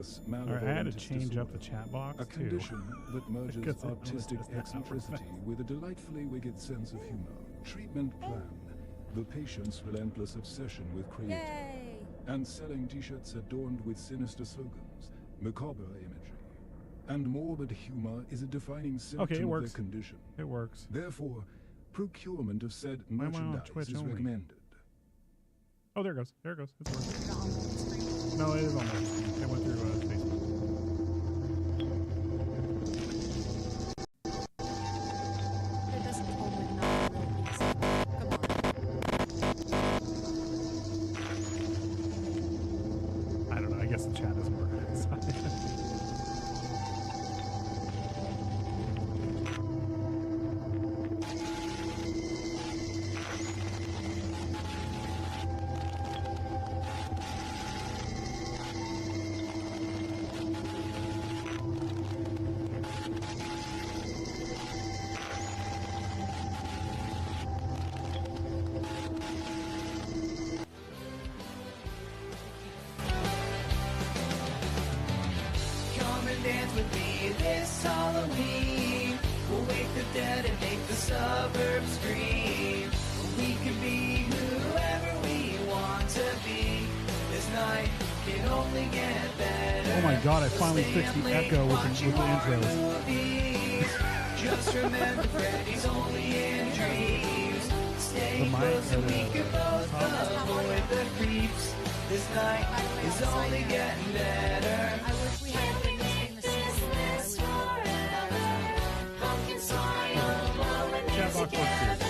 I had to change up the chat box, a condition that merges artistic eccentricity with a delightfully wicked sense of humor. Treatment plan: the patient's relentless obsession with creating and selling t-shirts adorned with sinister slogans, macabre imagery, and morbid humor is a defining symptom of their condition. It works. Therefore, procurement of said merchandise is recommended. Oh, there it goes. There it goes. It's working. No, it is on my screen. It went through Facebook. It doesn't totally not real easy. Come on. I don't know. I guess the chat doesn't work. Dance with me this Halloween. We'll wake the dead and make the suburbs scream. We can be whoever we want to be. This night can only get better. Oh my god, I finally fixed the echo with the intros. Just remember Freddy's only in dreams. Stay close so we can both avoid the creeps. This night is only getting better. I wish we had been saying the same thing. Chat box works too.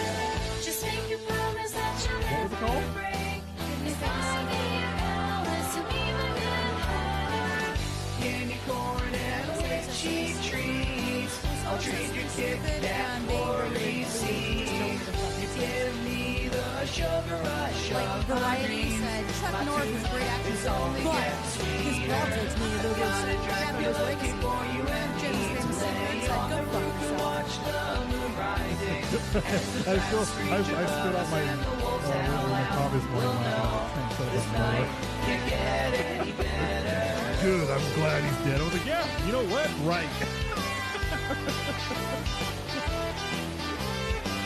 Just make a promise that you'll What was it called? Candy corn and witchy treats. I'll trade your Kit Kat for a receipt. You give me the sugar rush of Variety said Chuck Norris is a great actor, but his projects need a little Dracula looking for you and Jim's famous said, go fuck yourself. watch the moon rising. I stood on my car this morning and set up my door. Good, I'm glad he's dead. I was like, yeah, you know what? Right.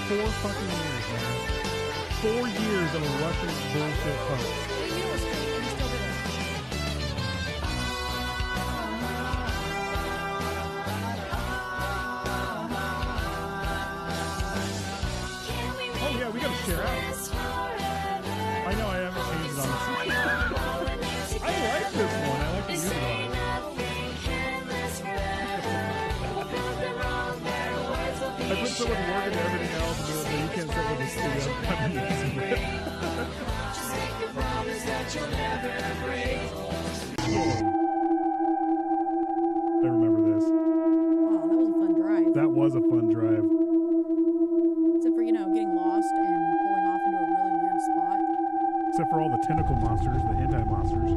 4 fucking years, man. 4 years of a Russian bullshit hoax. You know what's great? You're still doing Oh yeah, we gotta share out. I know I haven't changed it on the system. I like this one. I like the music on it. I put so much work into everything else, and you can't sit with the studio. I'm using it. I remember this. Wow, that was a fun drive. That was a fun drive. Except for, getting lost and pulling off into a really weird spot. Except for all the tentacle monsters, the hentai monsters.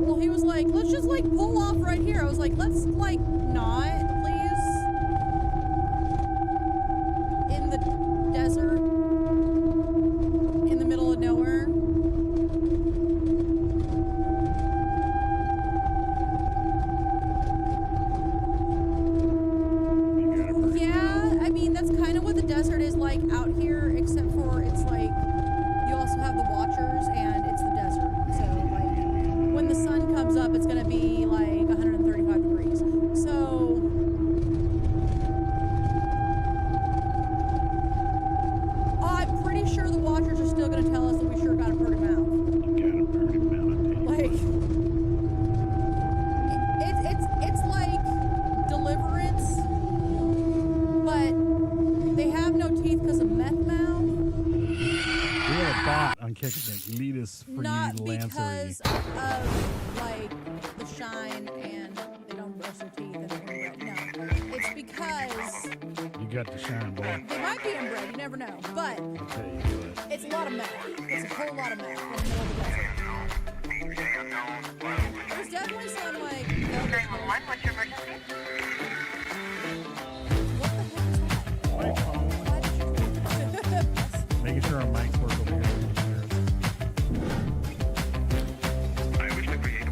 Well, he was like, let's just, pull off right here. I was like, let's, not, please. In the desert. In the middle of nowhere. Yeah, I mean, that's kind of what the desert is like out here, except for it's you also have the Watchers and it's the desert. So, when the sun comes up, it's going to be 135 degrees. So, I'm pretty sure the Watchers are still going to tell us that we sure got a pretty mouth. It's like Deliverance, but they have no teeth because of meth mouth. We have a bot on Kickstart. Leadus free Not Lancery. because of the shine and they don't brush their teeth and they're inbred. No, it's because You got the shine, boy. they might be inbred. You never know, but I'll tell you what. it's a lot of meth. It's a whole lot of meth in the middle of the desert. There's definitely some 911, what's your emergency? what the heck is that? Why did you Making sure our mics work over here. I wish to create a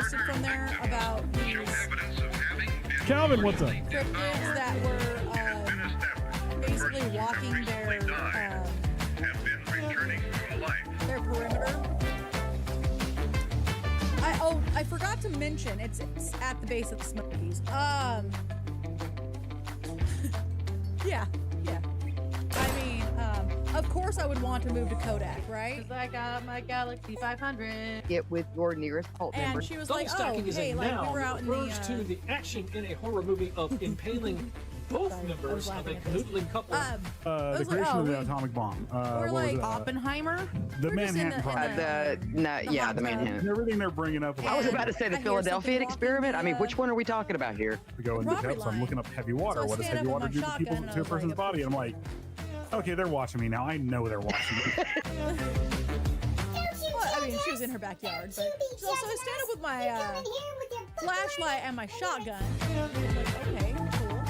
posted from there about these Calvin, what's up? cryptids that were basically walking their perimeter. I forgot to mention it's at the base of the Smokies. Yeah. I mean, of course I would want to move to Kodak, right? 'Cause I got my Galaxy 500. Get with your nearest cult member. And she was Double like, stacking oh, is hey, a like we noun were that out in refers the... to the action in a horror movie of impaling both Sorry, I was members of a laughing at this. canoodling couple. The was like, creation of the we- atomic bomb. Or what was like it? Oppenheimer? The We're just in Manhattan Project. the hot The tub. Manhattan. Everything they're bringing up. I was And about to say the I hear Philadelphia something experiment. I walking mean, which one are we talking about here? We go in the property depths. I'm line. looking up heavy water. So I What does stand heavy up with water my do to people shotgun, to a and I was person's like, body? I'm like, okay, they're watching me now. I know they're watching me. Well, I mean, she was in her backyard, but so I stand up with my flashlight and my shotgun. And I'm like, okay, cool.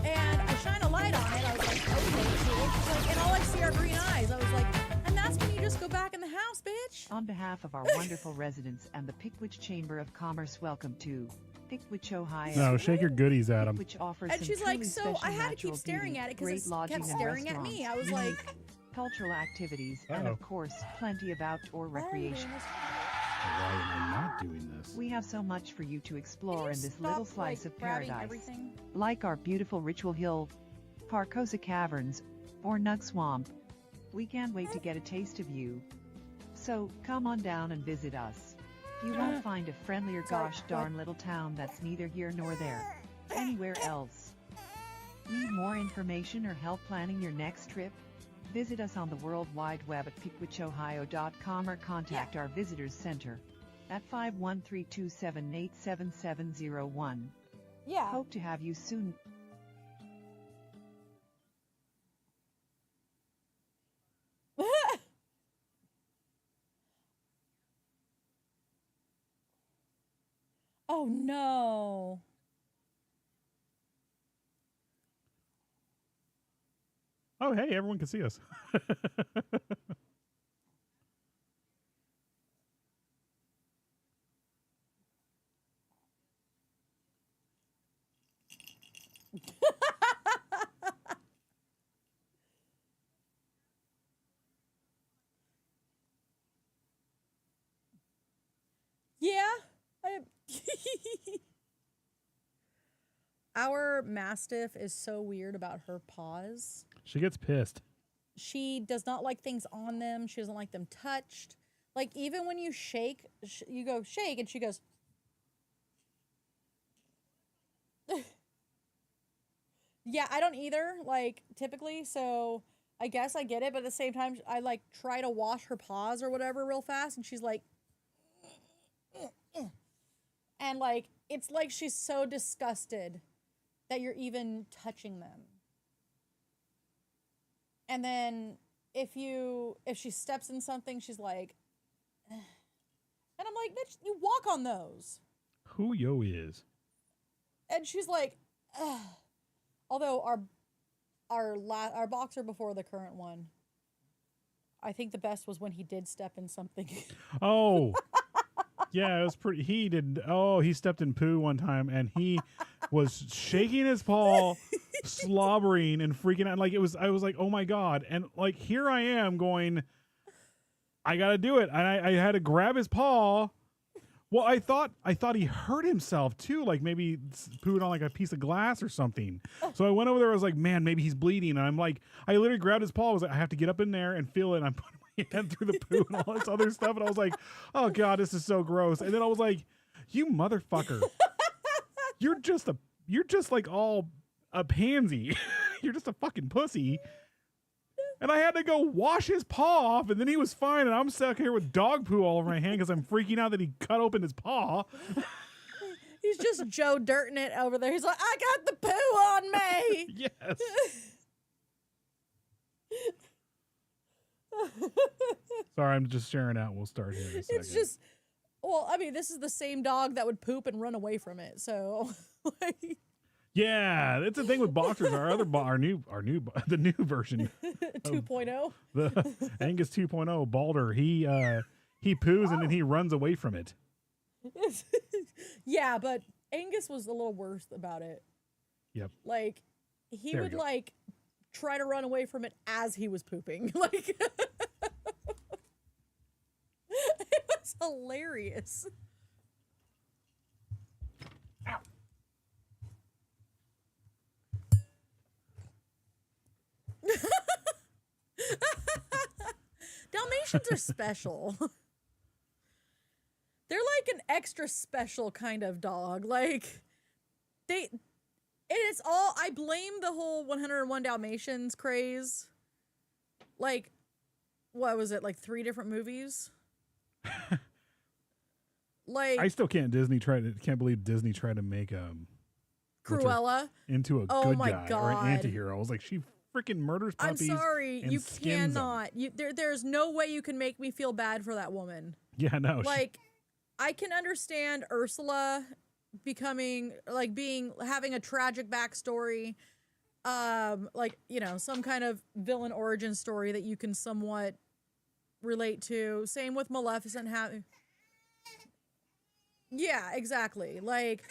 And I shine a light on it. I was like, okay, cool. She's like, and all I see are green eyes. I was like, and that's when you just go back in the house, bitch. On behalf of our wonderful residents and the Pickwich Chamber of Commerce, welcome to Pickwich, Ohio. No, shake your goodies at them. Pickwich offers And some she's like, truly so special I had to keep natural staring beauty, at it great because it lodging kept and staring at me. I was restaurants, like, cultural activities, and Uh-oh. of course, plenty of outdoor recreation. Why am I not doing this? We have so much for you to explore in this little slice of grabbing paradise. everything? Like our beautiful Ritual Hill, Parcosa Caverns, or Nug Swamp. We can't wait to get a taste of you. So, come on down and visit us. You won't find a friendlier gosh darn little town that's neither here nor there. Anywhere else. Need more information or help planning your next trip? Visit us on the World Wide Web at peakwichohio.com or contact our Visitors Center at 513-278-7701. Yeah. Hope to have you soon. Oh no. Oh, hey, everyone can see us. Yeah. Our Mastiff is so weird about her paws. She gets pissed. She does not like things on them. She doesn't like them touched. Like, even when you shake, you go shake, and she goes. Yeah, I don't either, like, typically, so I guess I get it, but at the same time, I, like, try to wash her paws or whatever real fast, and she's like. And, like, it's like she's so disgusted that you're even touching them. And then if she steps in something, she's like, and I'm like, bitch, you walk on those. Who yo is? And she's like, ugh. Although our boxer before the current one, I think the best was when he did step in something. Oh, yeah, it was pretty. He stepped in poo one time and he was shaking his paw, slobbering and freaking out. Like I was like, oh my God. And like, here I am going, I got to do it. And I had to grab his paw. Well, I thought he hurt himself too. Like maybe pooed on like a piece of glass or something. So I went over there. I was like, man, maybe he's bleeding. And I'm like, I literally grabbed his paw. I was like, I have to get up in there and feel it. And I'm putting my hand through the poo and all this other stuff. And I was like, oh God, this is so gross. And then I was like, you motherfucker, you're just like all a pansy. You're just a fucking pussy. And I had to go wash his paw off, and then he was fine, and I'm stuck here with dog poo all over my hand because I'm freaking out that he cut open his paw. He's just Joe Dirting it over there. He's like, I got the poo on me. Yes. Sorry, I'm just sharing out. We'll start here in a second. It's just, well, I mean, this is the same dog that would poop and run away from it. So, like, yeah, that's the thing with boxers. Our other, the new version, 2.0. the Angus 2.0 Balder. He poos and then he runs away from it. Yeah, but Angus was a little worse about it. Yep. Like, he There we would, go. like, try to run away from it as he was pooping. Like, it was hilarious. Ow. Dalmatians are special. They're like an extra special kind of dog. Like, it's all, I blame the whole 101 Dalmatians craze. Like, what was it, like 3 different movies? Like, I still can't believe Disney tried to make Cruella into a Oh good my guy or God. an anti-hero. I was like, she freaking murders I'm puppies. sorry, and you skins 'em. cannot. There's no way you can make me feel bad for that woman. Yeah, no. Like, I can understand Ursula having a tragic backstory, like, you know, some kind of villain origin story that you can somewhat relate to. Same with Maleficent having. Yeah, exactly. Like,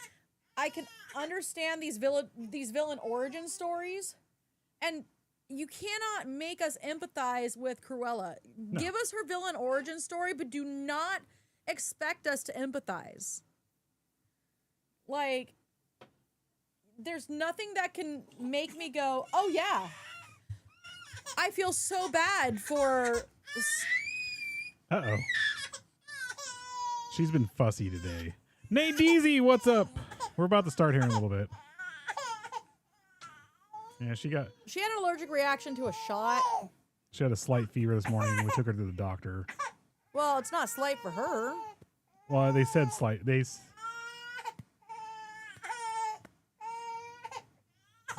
I can understand these villain origin stories, and you cannot make us empathize with Cruella. No. Give us her villain origin story, but do not expect us to empathize. Like, there's nothing that can make me go, oh yeah, I feel so bad for... Uh-oh. She's been fussy today. Nate Deasy, what's up? We're about to start here in a little bit. Yeah, she had an allergic reaction to a shot. a slight fever this morning and we took her to the doctor. Well, it's not slight for her. Well, they said slight.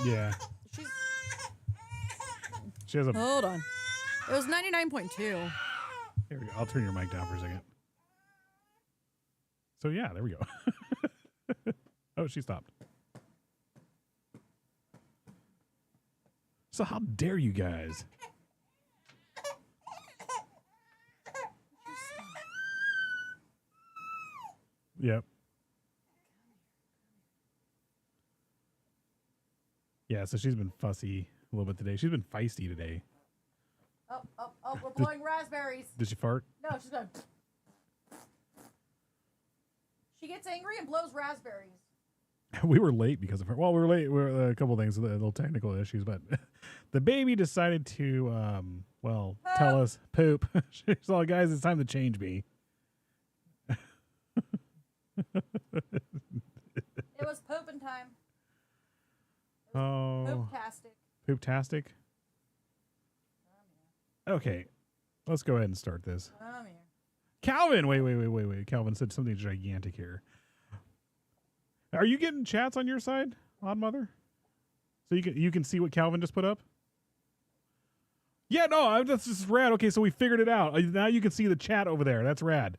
Yeah. She has a... Hold on. It was 99.2. Here we go. I'll turn your mic down for a second. So yeah, there we go. Oh, she stopped. So how dare you guys? Yep. Yeah, so she's been fussy a little bit today. She's been feisty today. Oh, we're blowing raspberries. Did she fart? No, she's going. She gets angry and blows raspberries. We were late because of her. Well, we were late. We were a couple things, little technical issues, but the baby decided to, tell us poop. She's all, guys, it's time to change me. It was pooping time. Oh, Poop-tastic. poop-tastic. Okay, let's go ahead and start this. Come here. Calvin, wait. Calvin said something gigantic here. Are you getting chats on your side, Odd Mother? So you can see what Calvin just put up? Yeah, no, that's just rad. Okay, so we figured it out. Now you can see the chat over there. That's rad.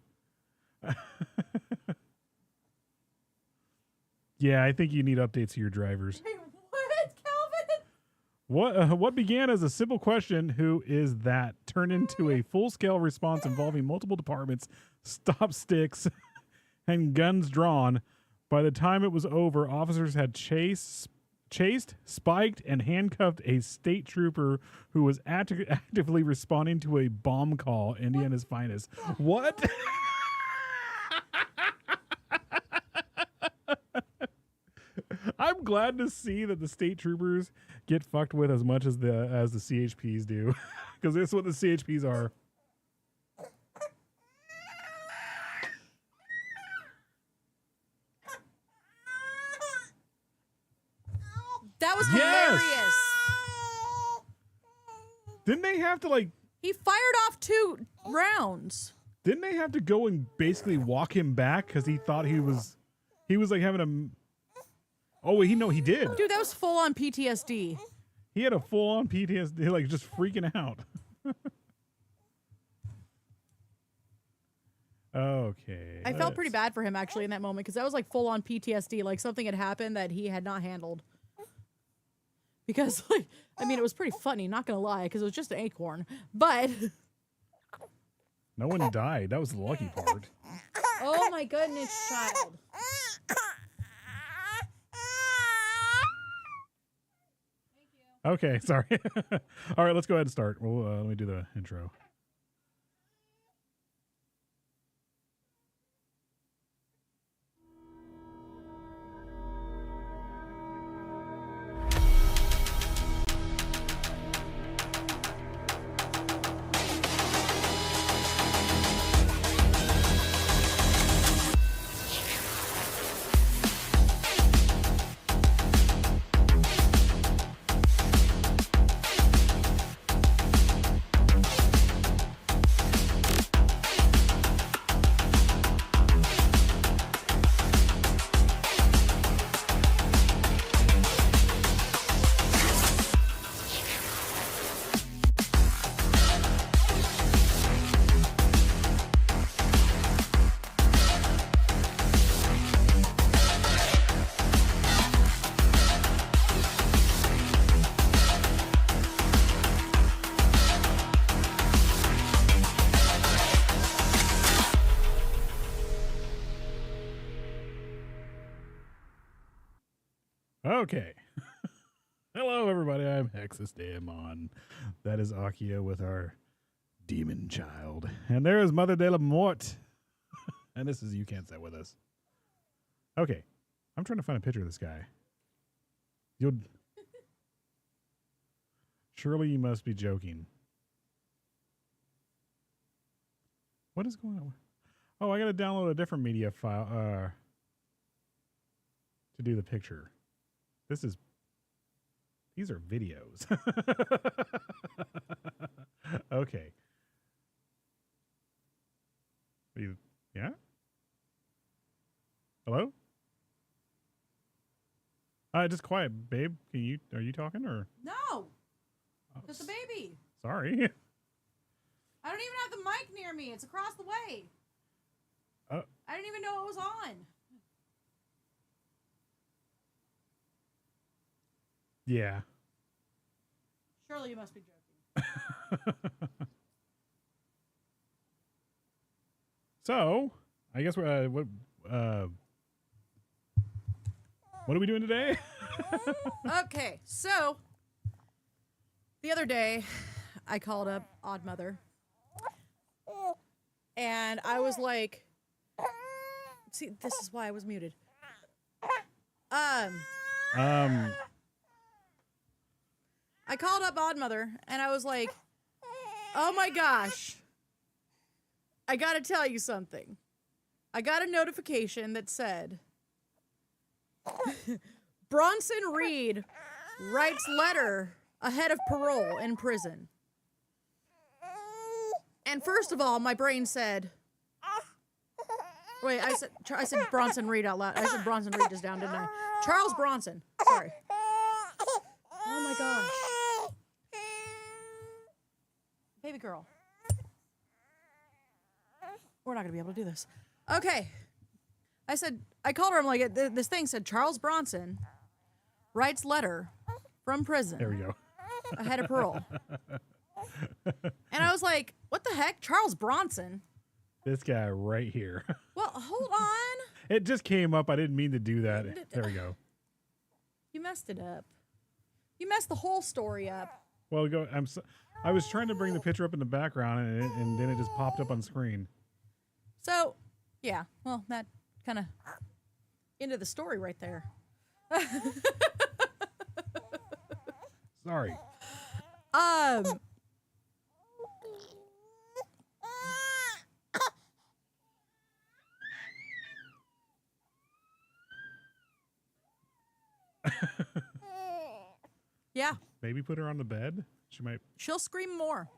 Yeah, I think you need updates to your drivers. Hey, what, Calvin? What began as a simple question, who is that, turned into a full-scale response involving multiple departments, stop sticks, and guns drawn. By the time it was over, officers had chased, spiked, and handcuffed a state trooper who was actively responding to a bomb call, Indiana's finest. What? I'm glad to see that the state troopers get fucked with as much as the CHPs do, because this is what the CHPs are. That was Yes! hilarious. Didn't they have to He fired off 2 rounds. Didn't they have to go and basically walk him back because he thought he was like having a... Oh, wait, he did. Dude, that was full on PTSD. He had a full-on PTSD, like just freaking out. Okay. I felt pretty bad for him actually in that moment because that was like full on PTSD, like something had happened that he had not handled. Because it was pretty funny, not gonna lie, because it was just an acorn. But no one died. That was the lucky part. oh my goodness, child. Okay, sorry. All right, let's go ahead and start. Well, let me do the intro. Okay. Hello, everybody. I'm Hexus Daemon. That is Akia with our demon child. And there is Mother de la Mort. And this is You Can't Sit With Us. Okay. I'm trying to find a picture of this guy. Surely you must be joking. What is going on? Oh, I got to download a different media file to do the picture. These are videos. Okay. Yeah? Hello? Just quiet, babe. Are you talking or? No. Just a baby. Sorry. I don't even have the mic near me. It's across the way. I didn't even know it was on. Yeah. Surely you must be joking. So, I guess what are we doing today? Okay, so the other day I called up Odd Mother and I was like, see, this is why I was muted. I called up Odd Mother and I was like, oh my gosh, I gotta tell you something. I got a notification that said, Bronson Reed writes letter ahead of parole in prison. And first of all, my brain said, wait, I said Bronson Reed out loud. I said Bronson Reed is down, didn't I? Charles Bronson. Sorry. Oh my gosh. Baby girl. We're not going to be able to do this. Okay. I called her. I'm like, this thing said Charles Bronson writes letter from prison. There we go. Ahead of parole. And I was like, what the heck? Charles Bronson? This guy right here. Well, hold on. It just came up. I didn't mean to do that. There we go. You messed it up. You messed the whole story up. Well, I was trying to bring the picture up in the background, and then it just popped up on screen. So, yeah. Well, that kind of ended the story right there. Sorry. Yeah. Maybe put her on the bed. She'll scream more.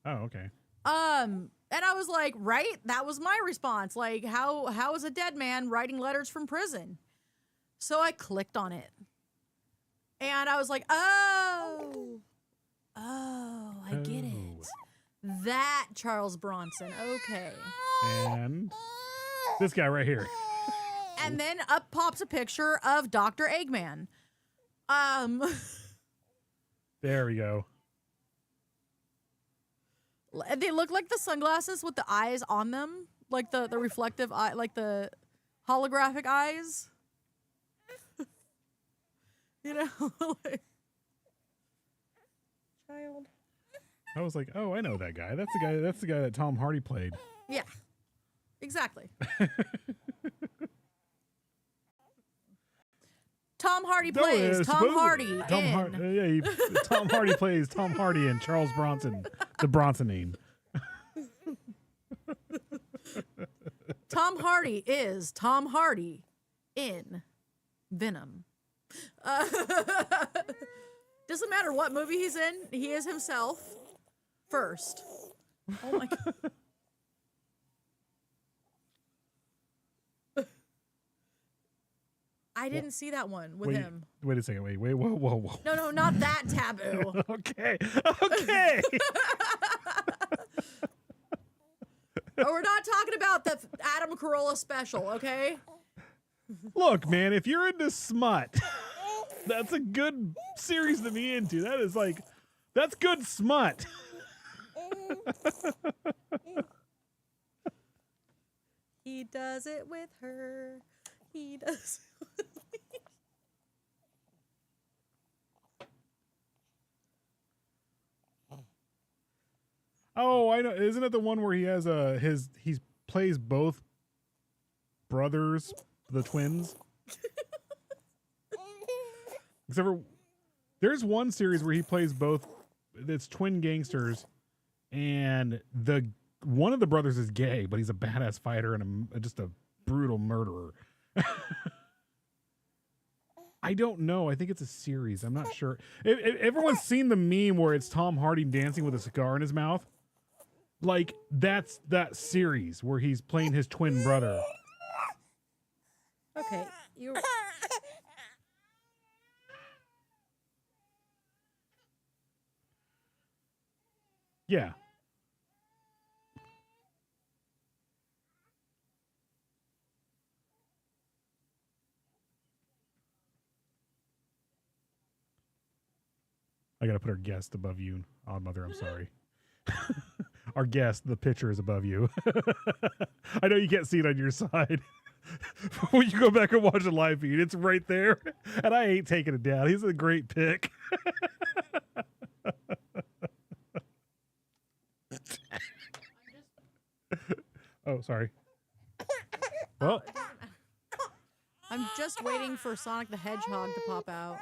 Oh, okay. And I was like, right? That was my response. Like, how is a dead man writing letters from prison? So I clicked on it. And I was like, oh, I get it. That Charles Bronson. Okay. And this guy right here. And then up pops a picture of Dr. Eggman. There we go. They look like the sunglasses with the eyes on them, like the reflective eye, like the holographic eyes. You know, like, child. I was like, oh, I know that guy. That's the guy that Tom Hardy played. Yeah, exactly. Tom Hardy plays Tom Hardy Tom Hardy plays Tom Hardy and Charles Bronson, the Bronsonine. Tom Hardy is Tom Hardy in Venom. Doesn't matter what movie he's in, he is himself first. Oh my God. I didn't see that one with him. Wait a second. Wait. Whoa. No, not that taboo. Okay. Oh, we're not talking about the Adam Carolla special, okay? Look, man, if you're into smut, that's a good series to be into. That's good smut. He does it with her. He does it with me. Oh, I know. Isn't it the one where he has he plays both brothers, the twins? Except for there's one series where he plays both. It's twin gangsters, and one of the brothers is gay, but he's a badass fighter and just a brutal murderer. I don't know. I think it's a series. I'm not sure. Everyone's seen the meme where it's Tom Hardy dancing with a cigar in his mouth. Like, that's that series where he's playing his twin brother. Okay, you. Yeah. I gotta put our guest above you, Odd Mother. I'm sorry. Our guest, the picture is above you. I know you can't see it on your side. When you go back and watch the live feed, it's right there. And I ain't taking it down. He's a great pick. Oh, sorry. Well, I'm just waiting for Sonic the Hedgehog to pop out.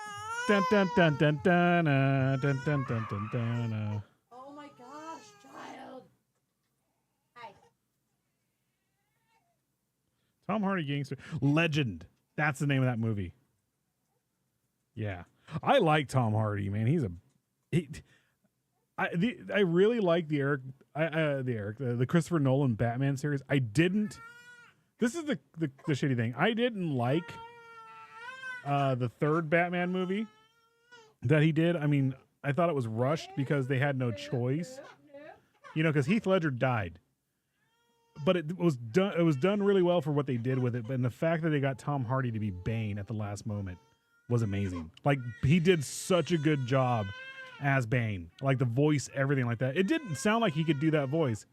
dun dun dun dun dun dun dun dun dun dun. Oh my gosh, child. Hi. Tom Hardy Gangster Legend. That's the name of that movie. Yeah, I like Tom Hardy, man. I really like the Christopher Nolan Batman series. I didn't. This is the shitty thing. I didn't like the third Batman movie that he did. I mean, I thought it was rushed because they had no choice. You know, because Heath Ledger died. But it was done really well for what they did with it. But the fact that they got Tom Hardy to be Bane at the last moment was amazing. Like, he did such a good job as Bane. Like, the voice, everything like that. It didn't sound like he could do that voice.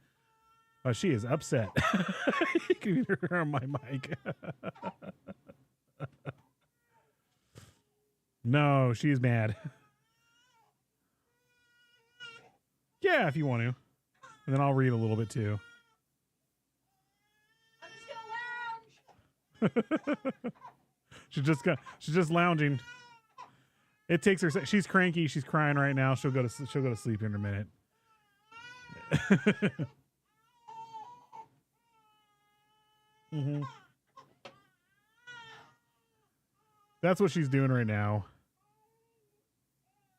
She is upset. You can hear her on my mic. No, she's mad. Yeah, if you want to. And then I'll read a little bit too. I'm just gonna lounge. She's just lounging. It takes her. She's cranky. She's crying right now. She'll go to sleep in a minute. Mm-hmm. That's what she's doing right now.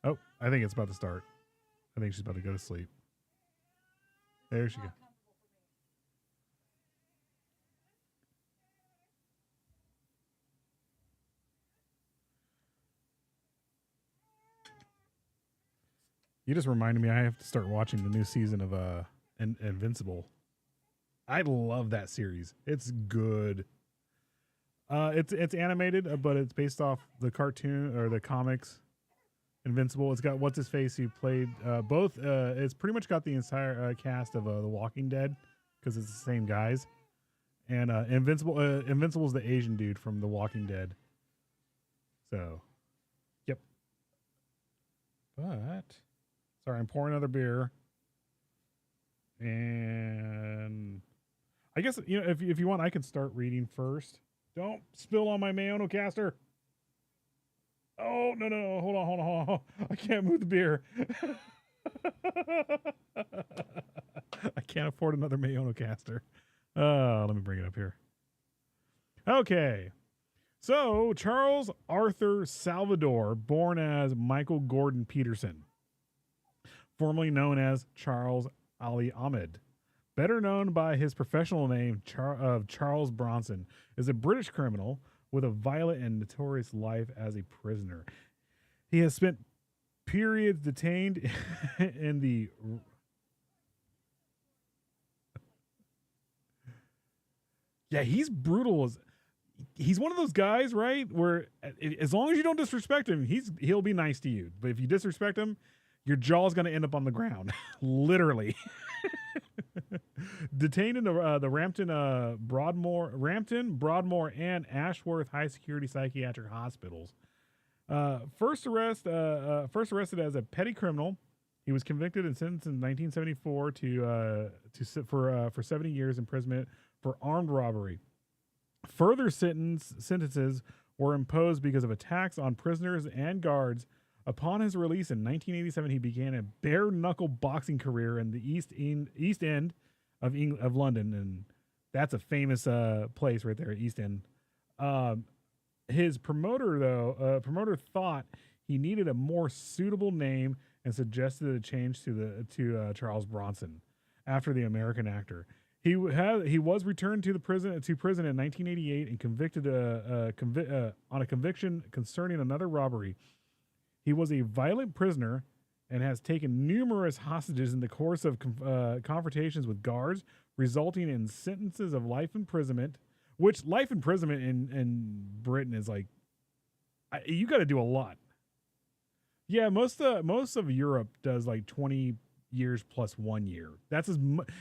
Oh, I think it's about to start. I think she's about to go to sleep. There she goes. You just reminded me I have to start watching the new season of Invincible. I love that series. It's good. It's animated, but it's based off the cartoon or the comics. Invincible. It's got what's his face who played both. It's pretty much got the entire cast of The Walking Dead because it's the same guys. and Invincible's the Asian dude from The Walking Dead. So, yep. But sorry, I'm pouring another beer, and I guess if you want, I can start reading first. Don't spill on my Mayonocaster. Oh no! Hold on! I can't move the beer. I can't afford another Mayonocaster. Let me bring it up here. Okay. So, Charles Arthur Salvador, born as Michael Gordon Peterson, formerly known as Charles Ali Ahmed, better known by his professional name of Charles Bronson, is a British criminal with a violent and notorious life as a prisoner. He has spent periods detained in the... Yeah, he's brutal. He's one of those guys, right, where as long as you don't disrespect him, he'll be nice to you. But if you disrespect him, your jaw's going to end up on the ground, literally. Detained in the Rampton, Broadmoor, and Ashworth high security psychiatric hospitals. First arrested as a petty criminal, he was convicted and sentenced in 1974 for 70 years imprisonment for armed robbery. Further sentences were imposed because of attacks on prisoners and guards. Upon his release in 1987, he began a bare-knuckle boxing career in the East End of London, and that's a famous place right there, East End. His promoter thought he needed a more suitable name and suggested a change to Charles Bronson after the American actor. He was returned to prison in 1988 and convicted on a conviction concerning another robbery. He was a violent prisoner and has taken numerous hostages in the course of confrontations with guards, resulting in sentences of life imprisonment. Which life imprisonment in Britain is like, you got to do a lot. Yeah, most of Europe does like 20 years plus 1 year. That's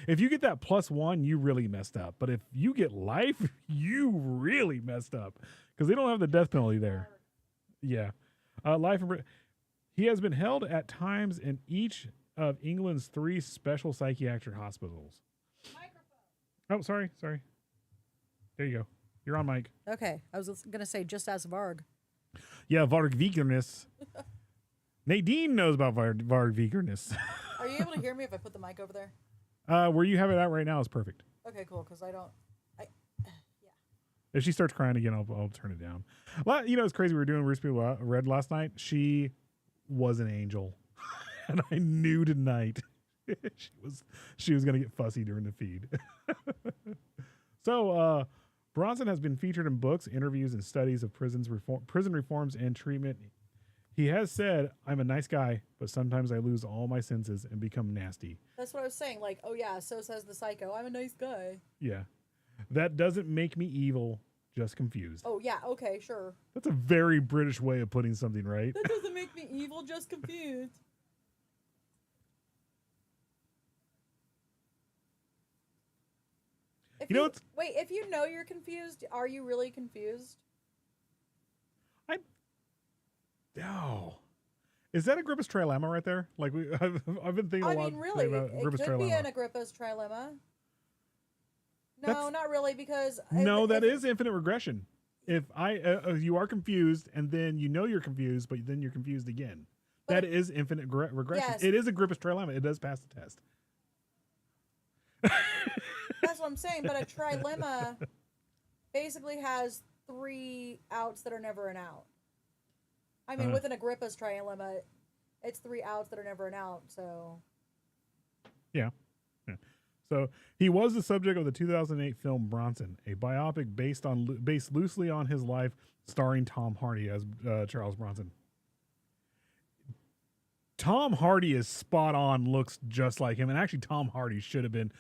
if you get that plus one, you really messed up. But if you get life, you really messed up because they don't have the death penalty there. Yeah, life. He has been held at times in each of England's 3 special psychiatric hospitals. Oh, sorry. There you go. You're on mic. Okay, I was gonna say just as Varg. Yeah, Varg Vikernes. Nadine knows about Varg Vikernes. Are you able to hear me if I put the mic over there? Where you have it at right now is perfect. Okay, cool. Because yeah. If she starts crying again, I'll turn it down. Well, it's crazy. We were doing Recipe Red last night. She was an angel, and I knew tonight she was gonna get fussy during the feed. So Bronson has been featured in books, interviews, and studies of prison reforms and treatment. He has said, "I'm a nice guy, but sometimes I lose all my senses and become nasty." That's what I was saying. Like, oh yeah, so says the psycho. I'm a nice guy. Yeah. That doesn't make me evil, just confused. Oh yeah, okay, sure. That's a very British way of putting something, right? That doesn't make me evil, just confused. If you know you're confused, are you really confused? No. Is that Agrippa's trilemma right there? Like I've been thinking a lot really, about Agrippa's trilemma. It could be an Agrippa's trilemma. No, not really, because that is infinite regression. If you are confused and then you know you're confused, but then you're confused again. That is infinite regression. Yes. It is Agrippa's trilemma. It does pass the test. That's what I'm saying. But a trilemma basically has 3 outs that are never an out. I mean, with an Agrippa's trilemma, it's 3 outs that are never an out. So. Yeah. So he was the subject of the 2008 film Bronson, a biopic based loosely on his life, starring Tom Hardy as Charles Bronson. Tom Hardy is spot on, looks just like him, and actually Tom Hardy should have been.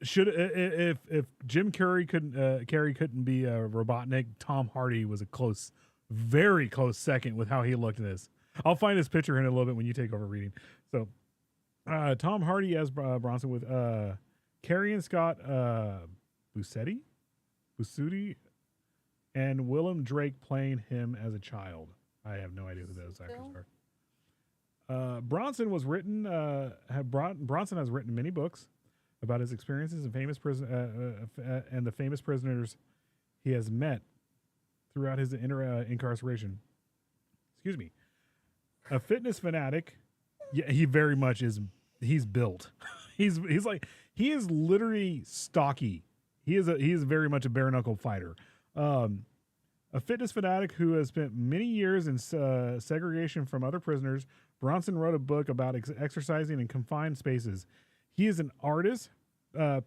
If Jim Carrey couldn't be Robotnik, Tom Hardy was a very close second with how he looked in this. I'll find his picture in a little bit when you take over reading. So Tom Hardy as Bronson with Carrie and Scott Buscemi. Busudi, and Willem Drake playing him as a child. I have no idea who those actors are. Bronson was written. Bronson has written many books about his experiences and and the famous prisoners he has met throughout his incarceration. Excuse me. A fitness fanatic. Yeah, he very much is. He's built. He's like, he is literally stocky. He is very much a bare knuckle fighter. A fitness fanatic who has spent many years in segregation from other prisoners, Bronson wrote a book about exercising in confined spaces. He is an artist.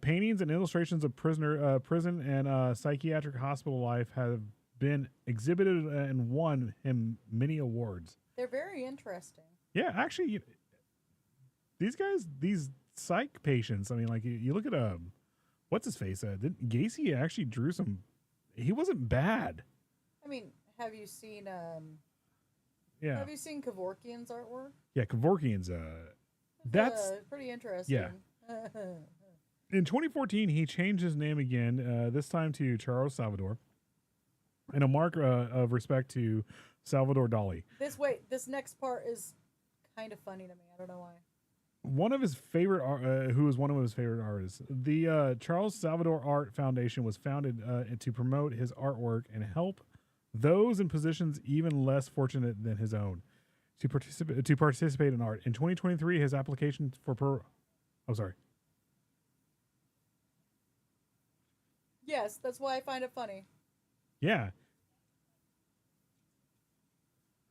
Paintings and illustrations of prison and psychiatric hospital life have been exhibited and won him many awards. They're very interesting. Yeah, actually, these guys, these psych patients, I mean, like, you look at, what's his face? Gacy actually drew some, he wasn't bad. I mean, have you seen Yeah. Have you seen Kevorkian's artwork? Yeah, Kevorkian's that's pretty interesting. Yeah. In 2014, he changed his name again, this time to Charles Salvador, in a mark of respect to Salvador Dali. This next part is kind of funny to me. I don't know why. One of his favorite, who is one of his favorite artists, the Charles Salvador Art Foundation was founded to promote his artwork and help those in positions even less fortunate than his own to participate in art. In 2023, his application for Yes, that's why I find it funny. Yeah.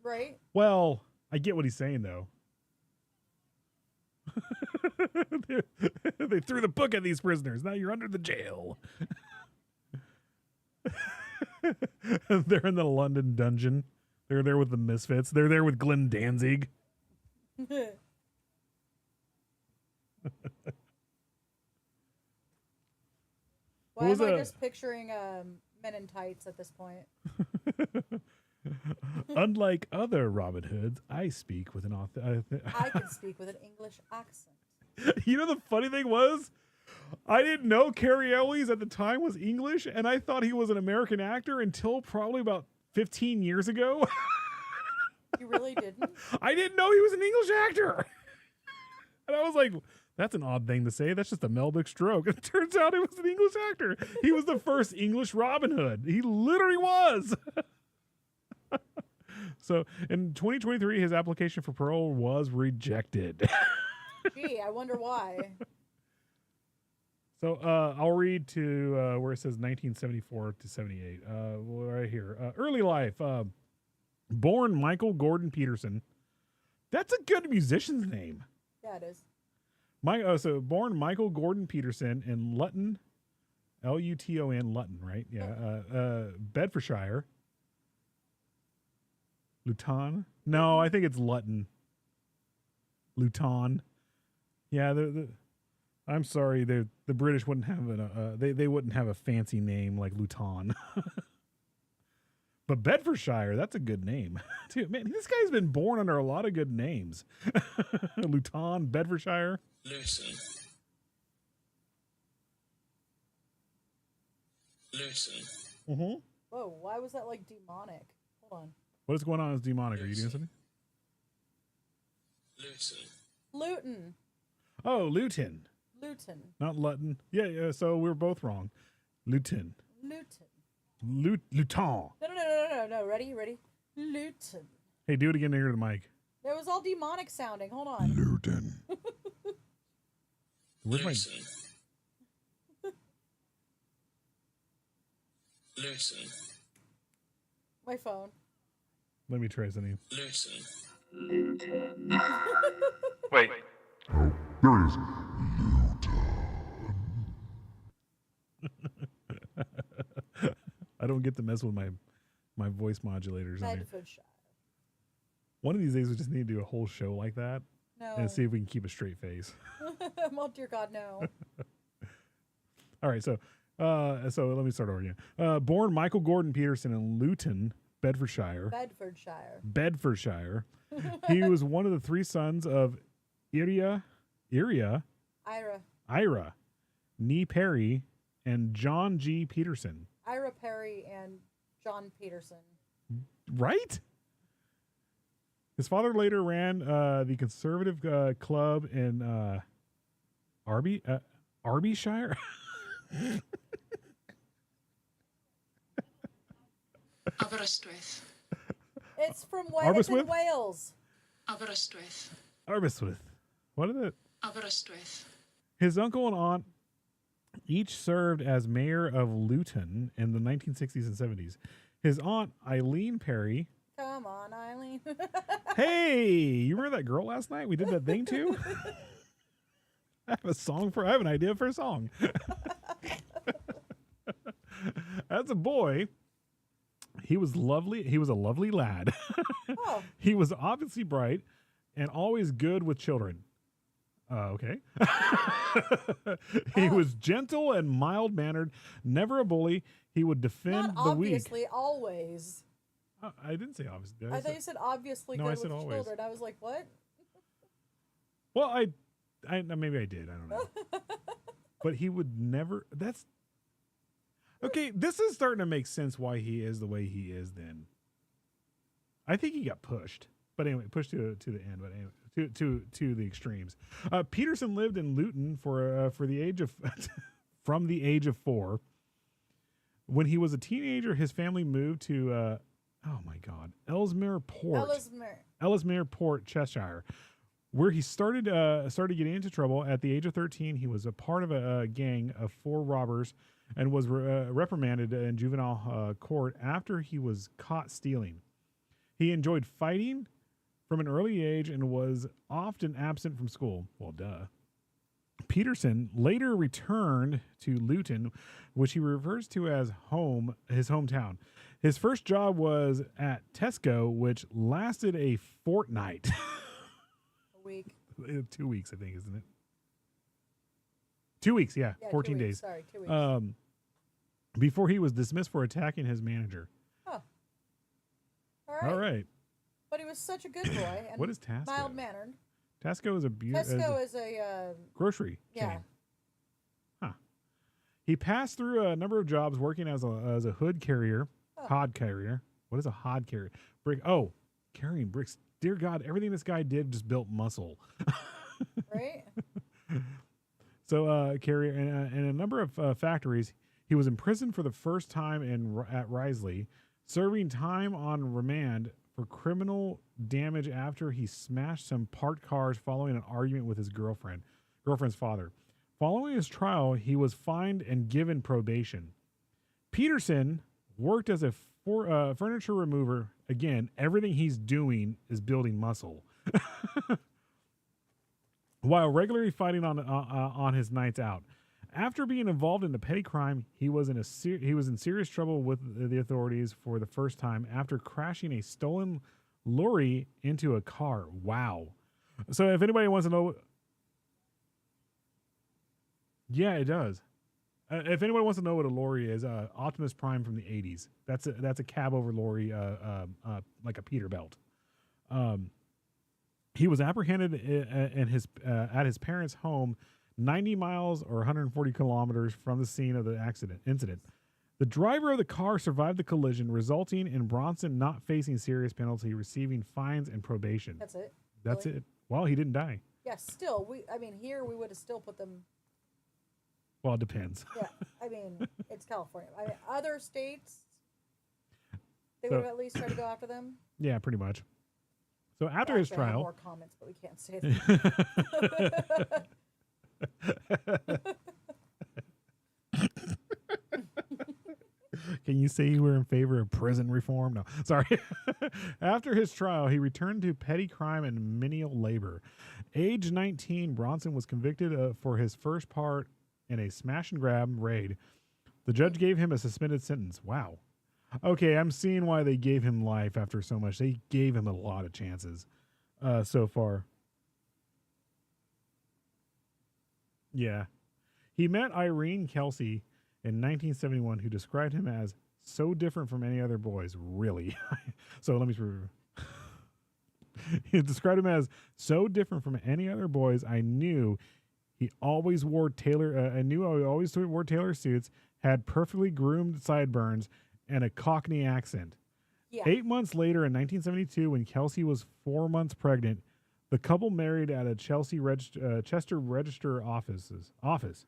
Right? Well, I get what he's saying, though. They threw the book at these prisoners. Now you're under the jail. They're in the London dungeon. They're there with the Misfits. They're there with Glenn Danzig. Why am I just picturing men in tights at this point? Unlike other Robin Hoods, I speak with an I can speak with an English accent. You know, the funny thing was, I didn't know Cary Elwes at the time was English, and I thought he was an American actor until probably about 15 years ago. You really didn't? I didn't know he was an English actor. And I was like, that's an odd thing to say. That's just a Meldick stroke. It turns out he was an English actor. He was the first English Robin Hood. He literally was. So in 2023, his application for parole was rejected. Gee, I wonder why. So I'll read to where it says 1974 to 78. Right here. Early life. Born Michael Gordon Peterson. That's a good musician's name. Yeah, it is. So born Michael Gordon Peterson in Luton, Luton, Luton, right? Yeah. Bedfordshire. Luton? No, I think it's Luton. Luton. Yeah, I'm sorry, the British wouldn't have they wouldn't have a fancy name like Luton. But Bedfordshire, that's a good name. Dude, man, this guy's been born under a lot of good names. Luton, Bedfordshire. Luton. Mm-hmm. Whoa, why was that like demonic? Hold on. What is going on with demonic? Are you doing something? Luton. Oh, Luton. Luton. Not Luton. Yeah, so we're both wrong. Luton. Luton. Luton. No. Ready? Luton. Hey, do it again near the mic. It was all demonic sounding. Hold on. Luton. Where's my... Luton. My phone. Let me try something. Luton. Wait. Oh, there it is. I don't get to mess with my voice modulators on here. Bedfordshire. One of these days we just need to do a whole show like that. No. And see if we can keep a straight face. Oh dear God, no. All right, so let me start over again. Born Michael Gordon Peterson in Luton, Bedfordshire. He was one of the three sons of Ira, Nee Perry, and John G. Peterson. Ira Perry and John Peterson. Right? His father later ran the conservative club in Arbyshire. Aberystwyth. It's from it's in Wales. Aberystwyth. Arbeswith. What is it? Aberystwyth. His uncle and aunt each served as mayor of Luton in the 1960s and 70s. His aunt, Eileen Perry. Come on, Eileen. Hey, you remember that girl last night? We did that thing too? I have an idea for a song. As a boy, he was lovely. He was a lovely lad. Oh. He was obviously bright and always good with children. Okay. He was gentle and mild-mannered, never a bully. He would defend Not the weak. obviously, always. I didn't say obviously. I thought you said obviously No, good I said with always. children. I was like, what? Well, I maybe I did. I don't know. But he would never. That's okay. This is starting to make sense why he is the way he is. Then I think he got pushed, but anyway, pushed to the end. But anyway, to the extremes. Peterson lived in Luton for the age of from the age of 4. When he was a teenager, his family moved to oh my God, Ellesmere Port, Cheshire, where he started getting into trouble. At the age of 13, he was a part of a gang of 4 robbers and was reprimanded in juvenile court after he was caught stealing. He enjoyed fighting from an early age and was often absent from school. Well, duh. Peterson later returned to Luton, which he refers to as his hometown. His first job was at Tesco, which lasted a fortnight. A week. 2 weeks, I think, isn't it? 2 weeks, yeah 14 days. Sorry, 2 weeks. Before he was dismissed for attacking his manager. Oh. All right. But he was such a good boy. And what is Tasco? Mild-mannered. Tasco is a Tesco is a grocery yeah. chain. Huh. He passed through a number of jobs working as a hood carrier, hod carrier. What is a hod carrier? Carrying bricks. Dear God, everything this guy did just built muscle. Right? So carrier in a number of factories. He was imprisoned for the first time at Risley, serving time on remand for criminal damage after he smashed some parked cars following an argument with his girlfriend's father. Following his trial, he was fined and given probation. Peterson worked as a furniture remover. Again, everything he's doing is building muscle. While regularly fighting on his nights out. After being involved in a petty crime, he was in serious trouble with the authorities for the first time after crashing a stolen lorry into a car. Wow. So if anybody wants to know, yeah, it does. If anyone wants to know what a lorry is, Optimus Prime from the 80s. That's a cab over lorry, like a Peterbilt. He was apprehended at his parents' home, 90 miles or 140 kilometers from the scene of the incident. The driver of the car survived the collision, resulting in Bronson not facing serious penalty, receiving fines and probation. That's it. That's really? it. Well, he didn't die. Yeah, still, here we would have still put them. Well, it depends. Yeah, it's California. Other states, they would have at least tried to go after them. Yeah, pretty much. So after his trial, I have more comments, but we can't say that. Can you say you were in favor of prison reform? No, sorry. After his trial, he returned to petty crime and menial labor. Age 19, Bronson was convicted for his first part in a smash and grab raid. The judge gave him a suspended sentence. Wow. Okay, I'm seeing why they gave him life after so much. They gave him a lot of chances so far. Yeah. He met Irene Kelsey in 1971, who described him as so different from any other boys. Really? So let me prove. He described him as so different from any other boys. I knew He always wore tailor. I knew he always wore tailor suits, had perfectly groomed sideburns, and a Cockney accent. Yeah. 8 months later, in 1972, when Kelsey was 4 months pregnant, the couple married at a Chester Register office.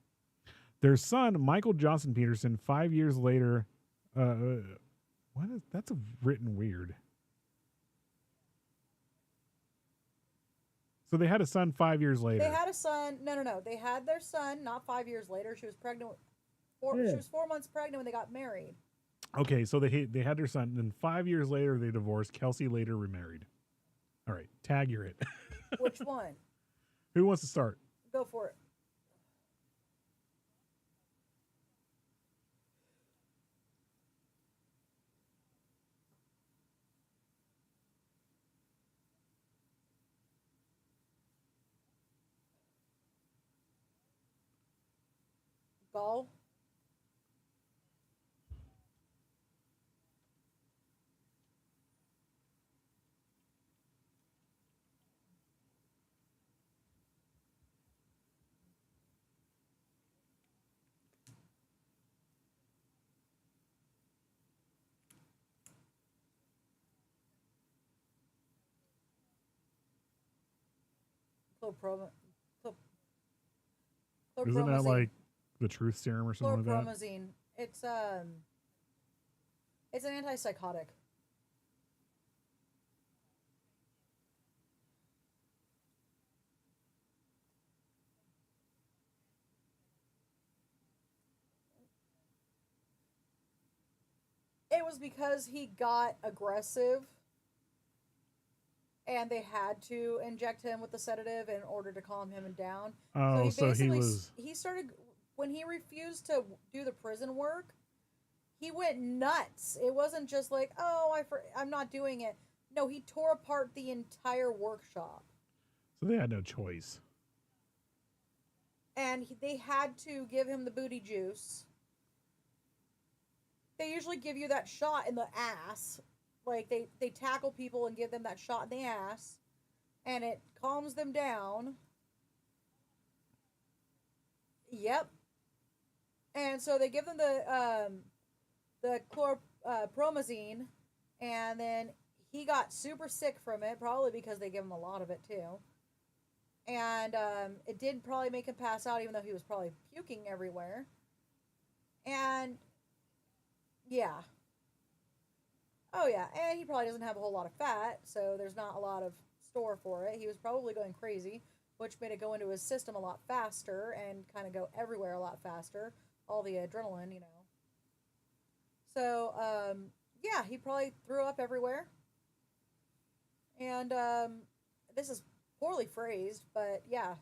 Their son, Michael Johnson Peterson, 5 years later. That's written weird. So they had a son 5 years later. They had a son. No. They had their son not 5 years later. She was pregnant. She was 4 months pregnant when they got married. Okay, so they had their son. Then 5 years later, they divorced. Kelsey later remarried. All right, tag you're it. Which one? Who wants to start? Go for it. Go. Isn't that like the truth serum or something like that? Chlorpromazine. It's an antipsychotic. It was because he got aggressive and they had to inject him with the sedative in order to calm him down. Oh, so he started, when he refused to do the prison work, he went nuts. It wasn't just like, oh, I'm not doing it. No, he tore apart the entire workshop. So they had no choice. And they had to give him the booty juice. They usually give you that shot in the ass. Like, they tackle people and give them that shot in the ass. And it calms them down. Yep. And so they give them the chlorpromazine. And then he got super sick from it. Probably because they give him a lot of it, too. And it did probably make him pass out, even though he was probably puking everywhere. And yeah. Oh, yeah. And he probably doesn't have a whole lot of fat, so there's not a lot of store for it. He was probably going crazy, which made it go into his system a lot faster and kind of go everywhere a lot faster. All the adrenaline, you know. So, yeah, he probably threw up everywhere. And this is poorly phrased, but yeah.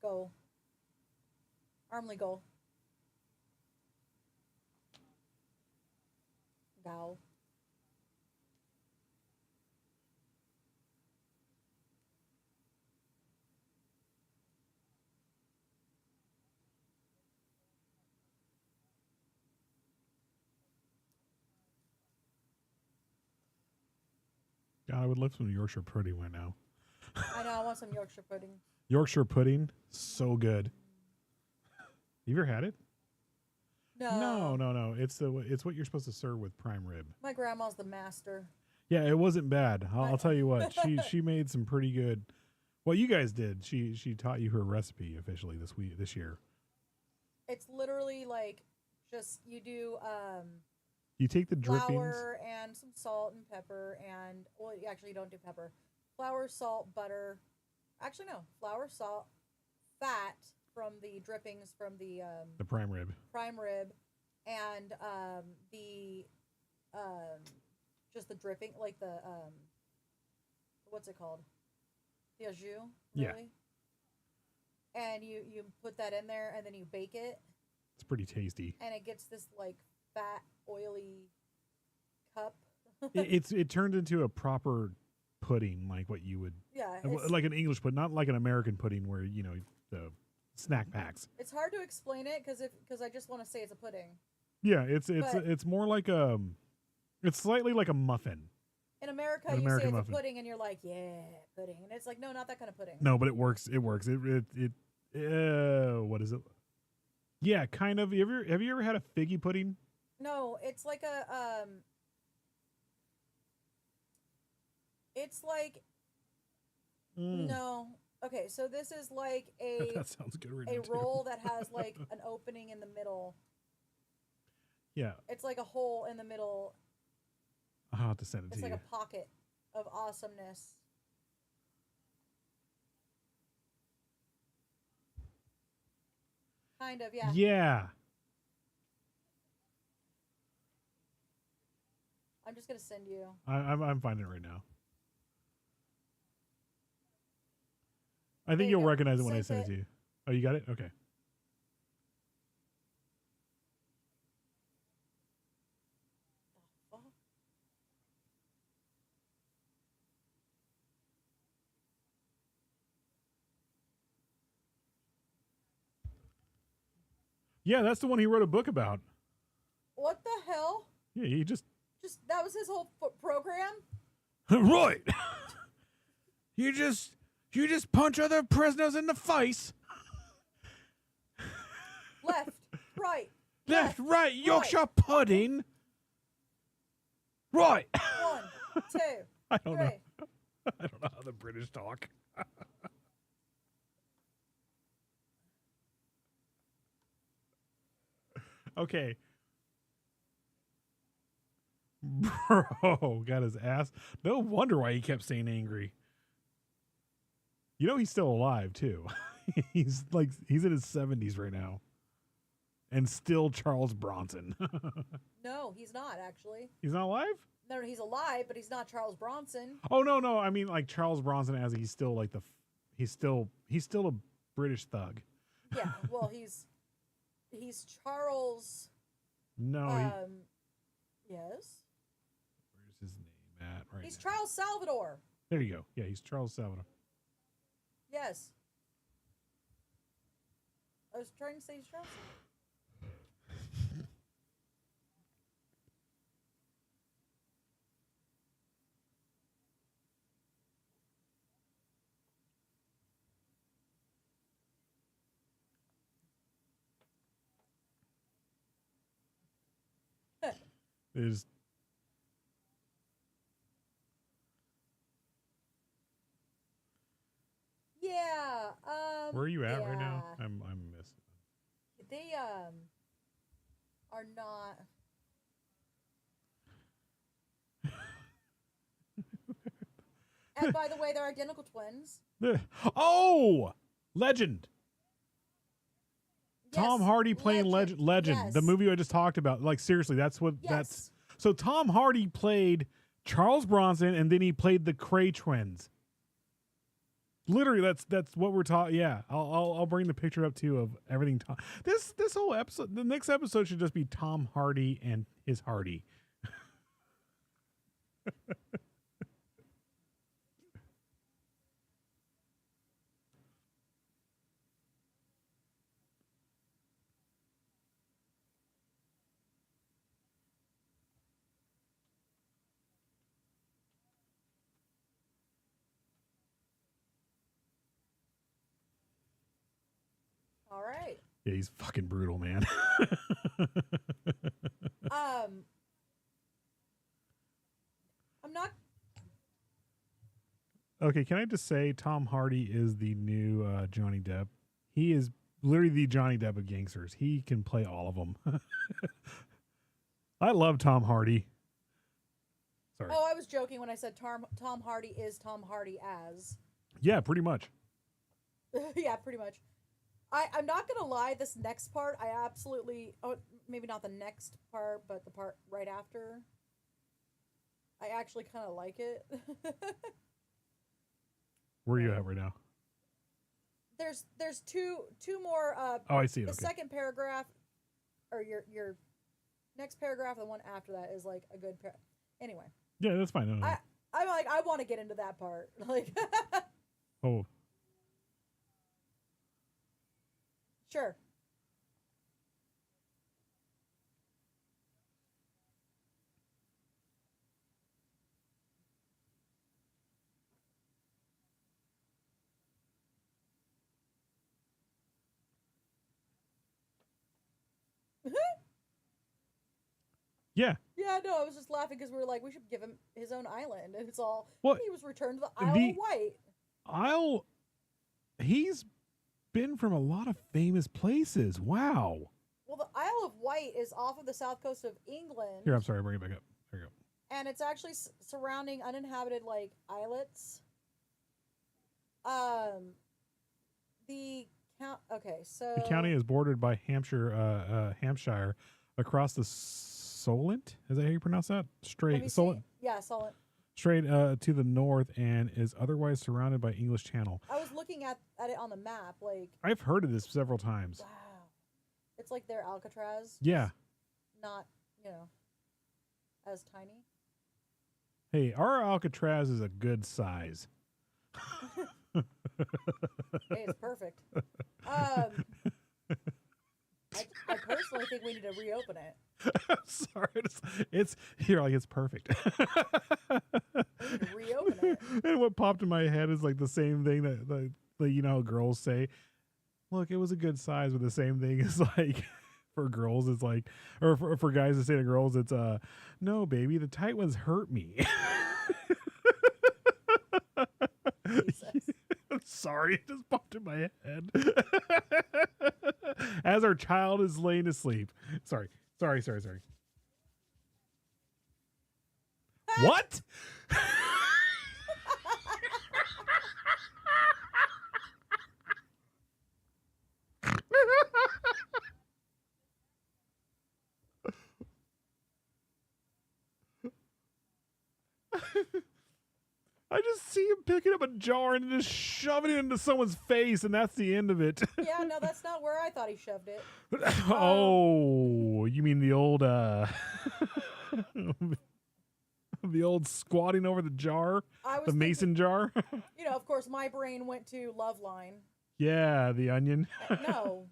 Go. Armley go. Go. God, I would love some Yorkshire pudding right now. I know, I want some Yorkshire pudding. Yorkshire pudding, so good. You ever had it? No. It's what you're supposed to serve with prime rib. My grandma's the master. Yeah, it wasn't bad. I'll tell you what. She made some pretty good. Well, you guys did. She taught you her recipe officially this year. It's literally like just you do you take the drippings, flour and some salt and pepper and actually you don't do pepper. Flour, salt, butter. Actually no, flour, salt, fat from the drippings from the prime rib. Prime rib and the just the dripping like the what's it called? the au jus, Yeah. really. And you put that in there, and then you bake it. It's pretty tasty. And it gets this like fat, oily cup. It turned into a proper pudding, like what you would, Yeah, like an English pudding, not like an American pudding where the snack packs. it's hard to explain it because I just want to say it's a pudding. Yeah, it's But- more like it's slightly like a muffin. In America, An you American say it's muffin. a pudding, and you're like, yeah, pudding, and it's like, no, not that kind of pudding. No, but it works. It works. What is it? Yeah, kind of. Have you ever had a figgy pudding? No, it's like a It's like no. Okay, so this is like That sounds good right a now, too. roll that has like an opening in the middle. Yeah, It's like a hole in the middle. I'll have to send it It's to like you. a pocket of awesomeness. Kind of, yeah. Yeah. I'm just gonna send you. I'm finding it right now. I There think you you'll go. recognize it when I Sent send it it. to you. Oh, you got it? Okay. Oh, Yeah, that's the one he wrote a book about. what the hell? Yeah, he just Just that was his whole program. right. You just punch other prisoners in the face. Left, right, Left, right, Yorkshire pudding. Right. 1, 2, I don't 3. know. I don't know how the British talk. Okay. Bro, got his ass. No wonder why he kept saying angry. You know he's still alive too. he's in his 70s right now. And still Charles Bronson. No, he's not actually. He's not alive? No, he's alive, but he's not Charles Bronson. Oh no, I mean like Charles Bronson as he's still like he's still a British thug. Yeah, well, he's Charles. No, Yes. where's his name at right He's now? Charles Salvador. There you go. Yeah, he's Charles Salvador. Yes. I was trying to say he's Charles. Is Yeah. where are you at right now? yeah. I'm missing. They are not. And by the way, they're identical twins. Oh, Legend. Tom Yes, Hardy playing Legend. Yes. The movie I just talked about. Like seriously, that's what that's. So Tom Hardy played Charles Bronson, and then he played the Cray twins. Literally, that's what we're talking. Yeah, I'll bring the picture up too of everything. This whole episode, the next episode should just be Tom Hardy and his Hardy. All right. Yeah, he's fucking brutal, man. I'm not. Okay, can I just say Tom Hardy is the new Johnny Depp? He is literally the Johnny Depp of gangsters. He can play all of them. I love Tom Hardy. Sorry. Oh, I was joking when I said Tom Hardy is Tom Hardy as. Yeah, pretty much. Yeah, pretty much. I'm not gonna lie. This next part, I absolutely. Oh, maybe not the next part, but the part right after. I actually kind of like it. Where are you at right now? There's two more. Oh, I see it. The Okay. second paragraph, or your next paragraph, the one after that is like a good Anyway. Yeah, that's fine. No. I'm like, I want to get into that part. Like, Oh. Sure. Yeah. Yeah, no, I was just laughing because we were like, we should give him his own island, and it's all. Well, he was returned to the Isle of Wight. He's been from a lot of famous places. Wow. Well, the Isle of Wight is off of the south coast of England. Here, I'm sorry. Bring it back up. There you go. And it's actually surrounding uninhabited like islets. So The county is bordered by Hampshire, across the Solent. Is that how you pronounce that? Solent. Yeah, Solent. Straight to the north, and is otherwise surrounded by English Channel. I was looking at it on the map. Like, I've heard of this several times. wow, it's like their Alcatraz. Yeah. Not as tiny. Hey, our Alcatraz is a good size. Hey, it's perfect. I personally think we need to reopen it. I'm sorry. It's here. Like, it's perfect. We need to reopen it. And what popped in my head is like the same thing that you know how girls say, look, it was a good size, but the same thing is like for girls it's like, or for guys to say to girls it's no baby, the tight ones hurt me. I'm sorry, it just popped in my head. As our child is laying to sleep. Sorry. What? I just see him picking up a jar and just shoving it into someone's face, and that's the end of it. Yeah, no, that's not where I thought he shoved it. Oh, you mean the old the old squatting over the jar? The mason jar? You know, of course, my brain went to Loveline. Yeah, the onion. No.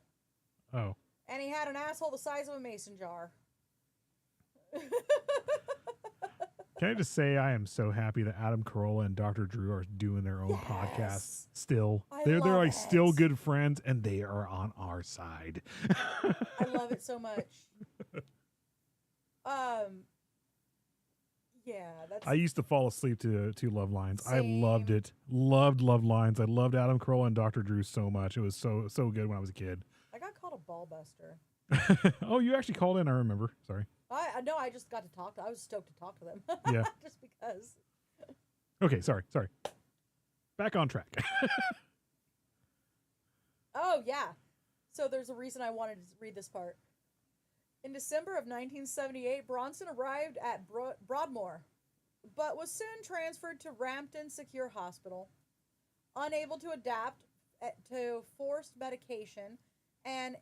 Oh. And he had an asshole the size of a mason jar. Can I just say I am so happy that Adam Carolla and Dr. Drew are doing their own podcast still. They're like still good friends, and they are on our side. I love it so much. Yeah, that's. I used to fall asleep to Love Lines. Same. I loved it. Loved Love Lines. I loved Adam Carolla and Dr. Drew so much. It was so good when I was a kid. I got called a ball buster. Oh, you actually called in. I remember. Sorry. I know. I just got to talk to. I was stoked to talk to them. Yeah. Just because. Okay. Sorry. Back on track. Oh yeah. So there's a reason I wanted to read this part. In December of 1978, Bronson arrived at Broadmoor, but was soon transferred to Rampton Secure Hospital. Unable to adapt to forced medication, and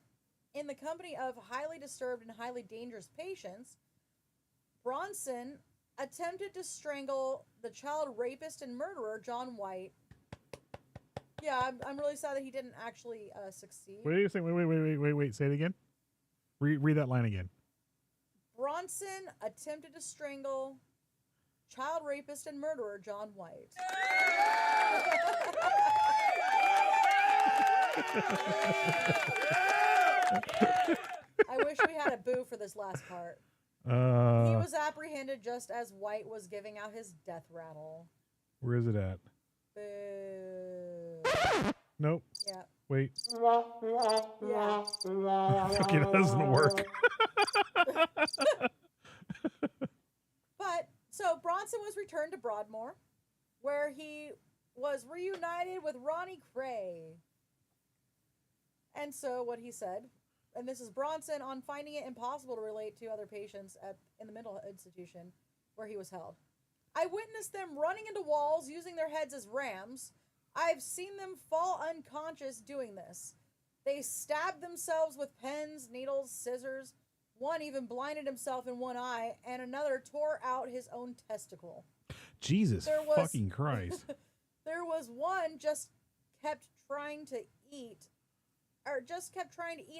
in the company of highly disturbed and highly dangerous patients, Bronson attempted to strangle the child rapist and murderer, John White. Yeah, I'm really sad that he didn't actually succeed. Wait a second. Wait. Say it again. Read that line again. Bronson attempted to strangle child rapist and murderer, John White. I wish we had a boo for this last part. He was apprehended just as White was giving out his death rattle. Where is it at? Boo. Nope. Yeah. Wait. Yeah. Okay, that doesn't work. But, so Bronson was returned to Broadmoor, where he was reunited with Ronnie Cray. And so what he said, and this is Bronson on finding it impossible to relate to other patients in the mental institution where he was held. I witnessed them running into walls, using their heads as rams, I've seen them fall unconscious doing this. They stabbed themselves with pens, needles, scissors. One even blinded himself in one eye, and another tore out his own testicle. Jesus fucking Christ. There was one just kept trying to eat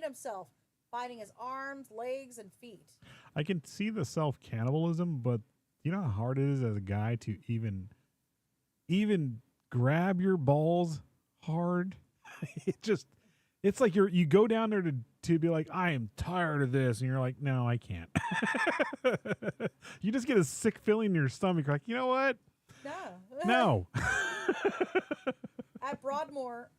himself, biting his arms, legs, and feet. I can see the self-cannibalism, but you know how hard it is as a guy to even grab your balls hard? It's like you go down there to be like, I am tired of this, and you're like, no, I can't. You just get a sick feeling in your stomach, like, you know what? No. At Broadmoor.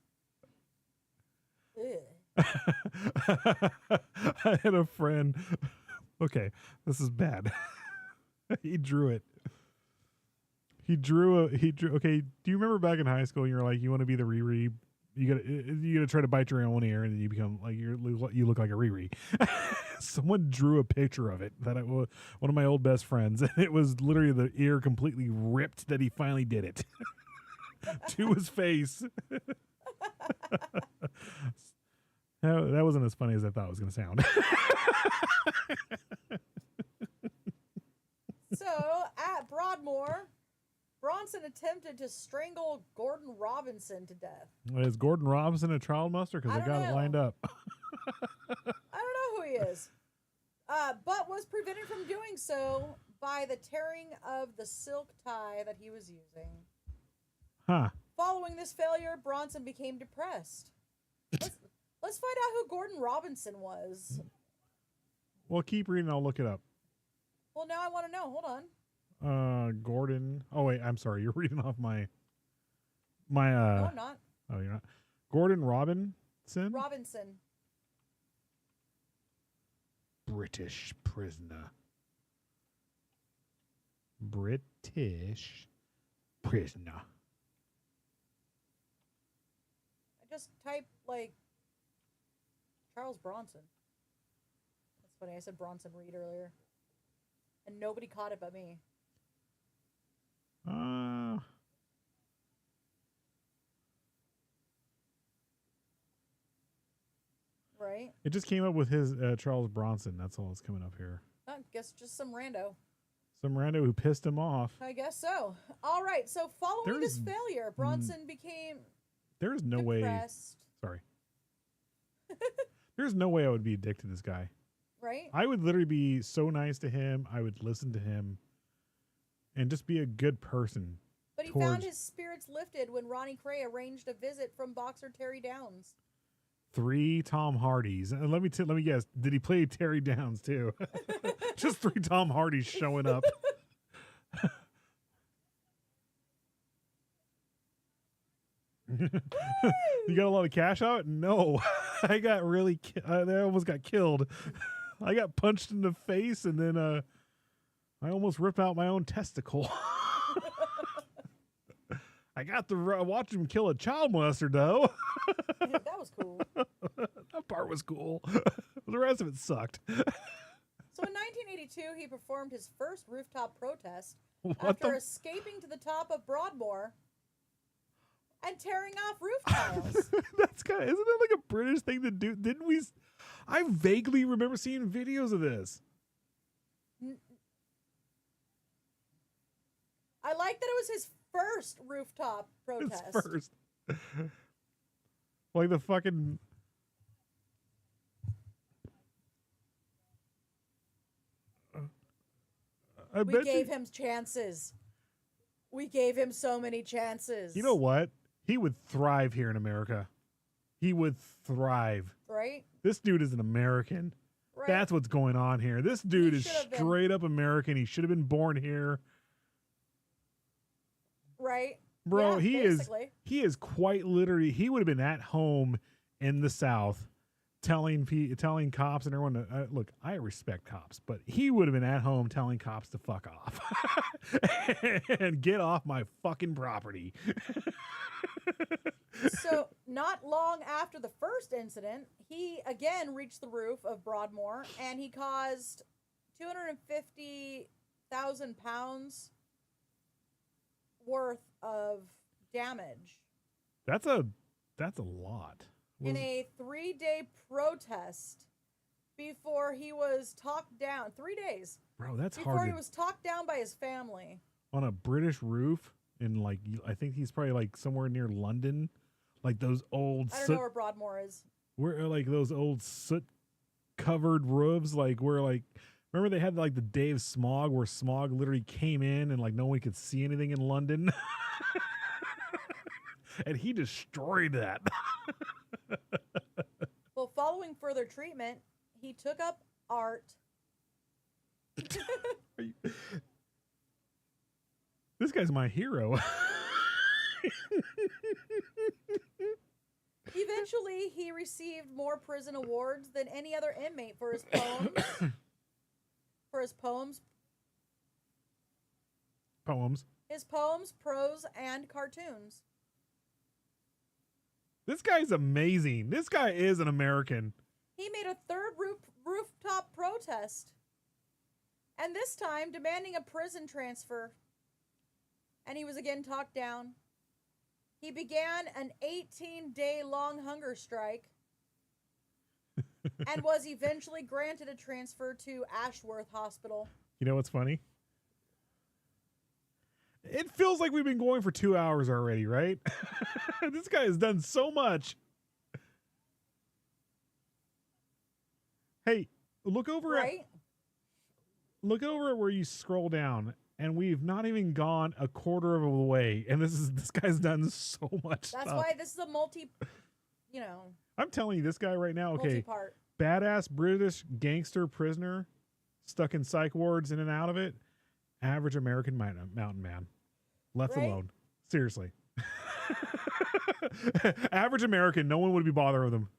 I had a friend. Okay, this is bad. He drew it. He drew. Okay, do you remember back in high school? You're like, you want to be the Riri. You gotta try to bite your own ear, and then you become like you look like a Riri. Someone drew a picture of it one of my old best friends, and it was literally the ear completely ripped that he finally did it to his face. That wasn't as funny as I thought it was going to sound. So, at Broadmoor, Bronson attempted to strangle Gordon Robinson to death. Is Gordon Robinson a child molester? Because I got it lined up. I don't know who he is. But was prevented from doing so by the tearing of the silk tie that he was using. Huh. Following this failure, Bronson became depressed. Let's find out who Gordon Robinson was. Well, keep reading. I'll look it up. Well, now I want to know. Hold on. Gordon. Oh, wait. I'm sorry. You're reading off my. No, I'm not. Oh, you're not. Gordon Robinson? Robinson. British prisoner. British prisoner. I just typed, like, Charles Bronson. That's funny. I said Bronson Reed earlier. And nobody caught it but me. Right? It just came up with his Charles Bronson. That's all that's coming up here. I guess just some rando. Some rando who pissed him off. I guess so. All right. So following this failure, Bronson became There's no depressed. way. Sorry. There's no way I would be addicted to this guy. Right? I would literally be so nice to him. I would listen to him and just be a good person. But he found his spirits lifted when Ronnie Cray arranged a visit from boxer Terry Downs. 3 Tom Hardys. And let me guess, did he play Terry Downs too? Just 3 Tom Hardys showing up. You got a lot of cash out? No. I got I almost got killed. I got punched in the face, and then I almost ripped out my own testicle. I got to watch him kill a child molester, though. Yeah, that was cool. That part was cool. The rest of it sucked. So in 1982, he performed his first rooftop protest after escaping to the top of Broadmoor and tearing off roof tiles. That's kind of, isn't it like a British thing to do? Didn't we? I vaguely remember seeing videos of this. I like that it was his first rooftop protest. His first. Like the fucking. We gave him chances. We gave him so many chances. You know what? He would thrive here in America. He would thrive. Right? This dude is an American. Right. That's what's going on here. This dude is straight up American. He should have been born here. Right? Bro, yeah, he is quite literally, he would have been at home in the South telling cops and everyone to, look, I respect cops, but he would have been at home telling cops to fuck off and get off my fucking property. So not long after the first incident, he again reached the roof of Broadmoor and he caused 250,000 pounds worth of damage That's a lot. in a 3-day protest before he was talked down. 3 days. Bro, that's before hard he to, was talked down by his family. on a British roof in like I think he's probably like somewhere near London, like those old I don't soot, know where Broadmoor is. where like those old soot covered roofs, like where like remember they had like the day of smog where smog literally came in and like no one could see anything in London. And he destroyed that. Well, following further treatment, he took up art. This guy's my hero. Eventually, he received more prison awards than any other inmate for his poems. His poems, prose, and cartoons. This guy's amazing. This guy is an American. He made a third rooftop protest, and this time demanding a prison transfer. And he was again talked down. He began an 18-day-long hunger strike and was eventually granted a transfer to Ashworth Hospital. You know what's funny? It feels like we've been going for 2 hours already, right? This guy has done so much. Hey, look over at where you scroll down, and we've not even gone a quarter of the way, and this guy's done so much That's stuff. why this is a I'm telling you, this guy right now, okay, multi-part. badass British gangster prisoner, stuck in psych wards in and out of it. Average American mountain man. Left alone. Seriously. Average American, no one would be bothering with him.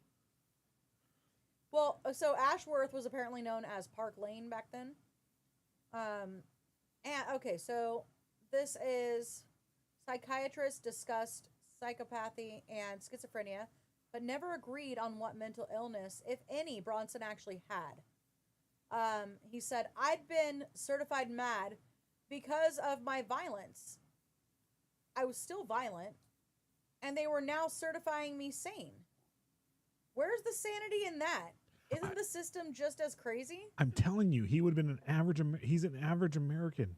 Well, so Ashworth was apparently known as Park Lane back then. And okay, so this is psychiatrists discussed psychopathy and schizophrenia, but never agreed on what mental illness, if any, Bronson actually had. He said, "I'd been certified mad because of my violence. I was still violent, and they were now certifying me sane. Where's the sanity in that? Isn't the system just as crazy?" I'm telling you, he would have been he's an average American.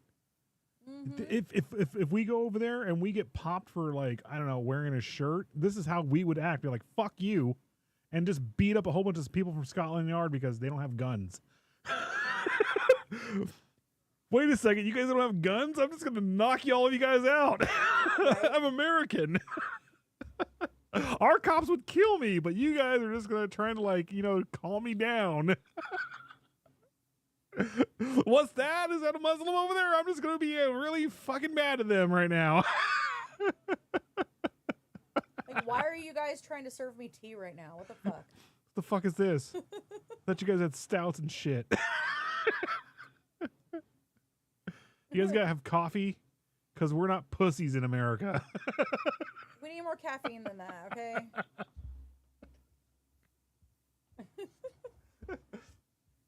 Mm-hmm. If we go over there and we get popped for, like, I don't know, wearing a shirt, this is how we would act. Be like, fuck you, and just beat up a whole bunch of people from Scotland Yard because they don't have guns. Wait a second, you guys don't have guns? I'm just going to knock all of you guys out. I'm American. Our cops would kill me, but you guys are just going to try to, like, calm me down. What's that? Is that a Muslim over there? I'm just going to be really fucking mad at them right now. Like, why are you guys trying to serve me tea right now? What the fuck? What the fuck is this? Thought you guys had stouts and shit. You guys gotta have coffee? Because we're not pussies in America. We need more caffeine than that, okay?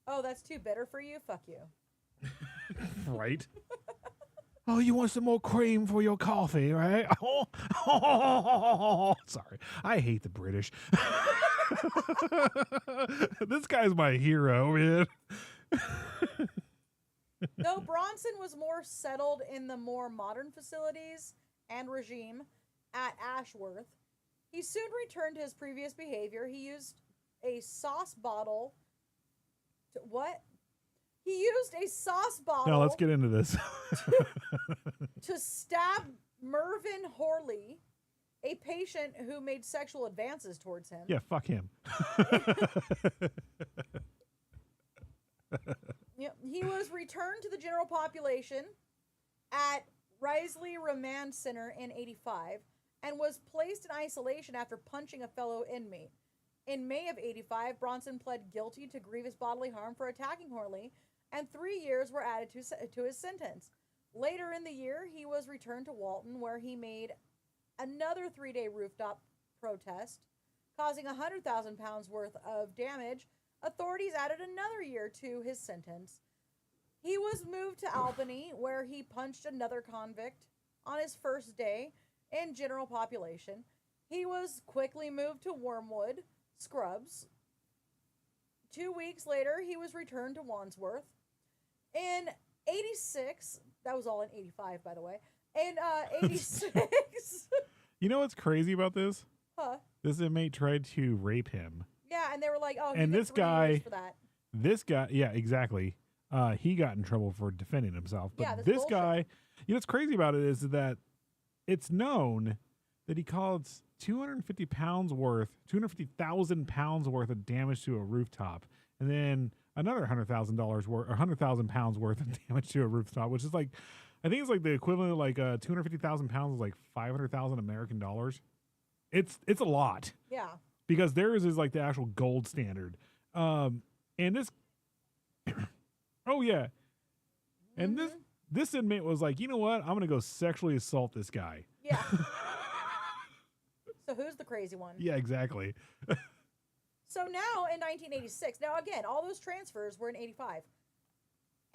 Oh, that's too bitter for you? Fuck you. Right? Oh, you want some more cream for your coffee, right? Oh, sorry. I hate the British. This guy's my hero, man. Though Bronson was more settled in the more modern facilities and regime at Ashworth, he soon returned to his previous behavior. He used a sauce bottle to, what? He used a sauce bottle. Now let's get into this. To stab Mervyn Horley, a patient who made sexual advances towards him. Yeah, fuck him. Yep. He was returned to the general population at Risley Remand Center in 85 and was placed in isolation after punching a fellow inmate. In May of 85, Bronson pled guilty to grievous bodily harm for attacking Horley, and 3 years were added to his sentence. Later in the year, he was returned to Walton, where he made another 3-day rooftop protest, causing £100,000 worth of damage. Authorities added another year to his sentence. He was moved to Albany, where he punched another convict on his first day in general population. He was quickly moved to Wormwood Scrubs. 2 weeks later, he was returned to Wandsworth. In 86, that was all in 85, by the way. In 86. You know what's crazy about this? Huh? This inmate tried to rape him. Yeah, and they were like, oh, he And did this 3 years for that. This guy, yeah, exactly. He got in trouble for defending himself. But Yeah, this bullshit. guy, you know what's crazy about it is that it's known that he caused 250 pounds worth, 250,000 pounds worth of damage to a rooftop, and then another $100,000 worth, or 100,000 pounds worth of damage to a rooftop, which is like, I think it's like the equivalent of like 250,000 pounds is like 500,000 American dollars. It's a lot. Yeah. Because theirs is like the actual gold standard. And this, oh yeah, and this inmate was like, you know what? I'm gonna go sexually assault this guy. Yeah. So who's the crazy one? Yeah, exactly. So now in 1986, now again, all those transfers were in 85.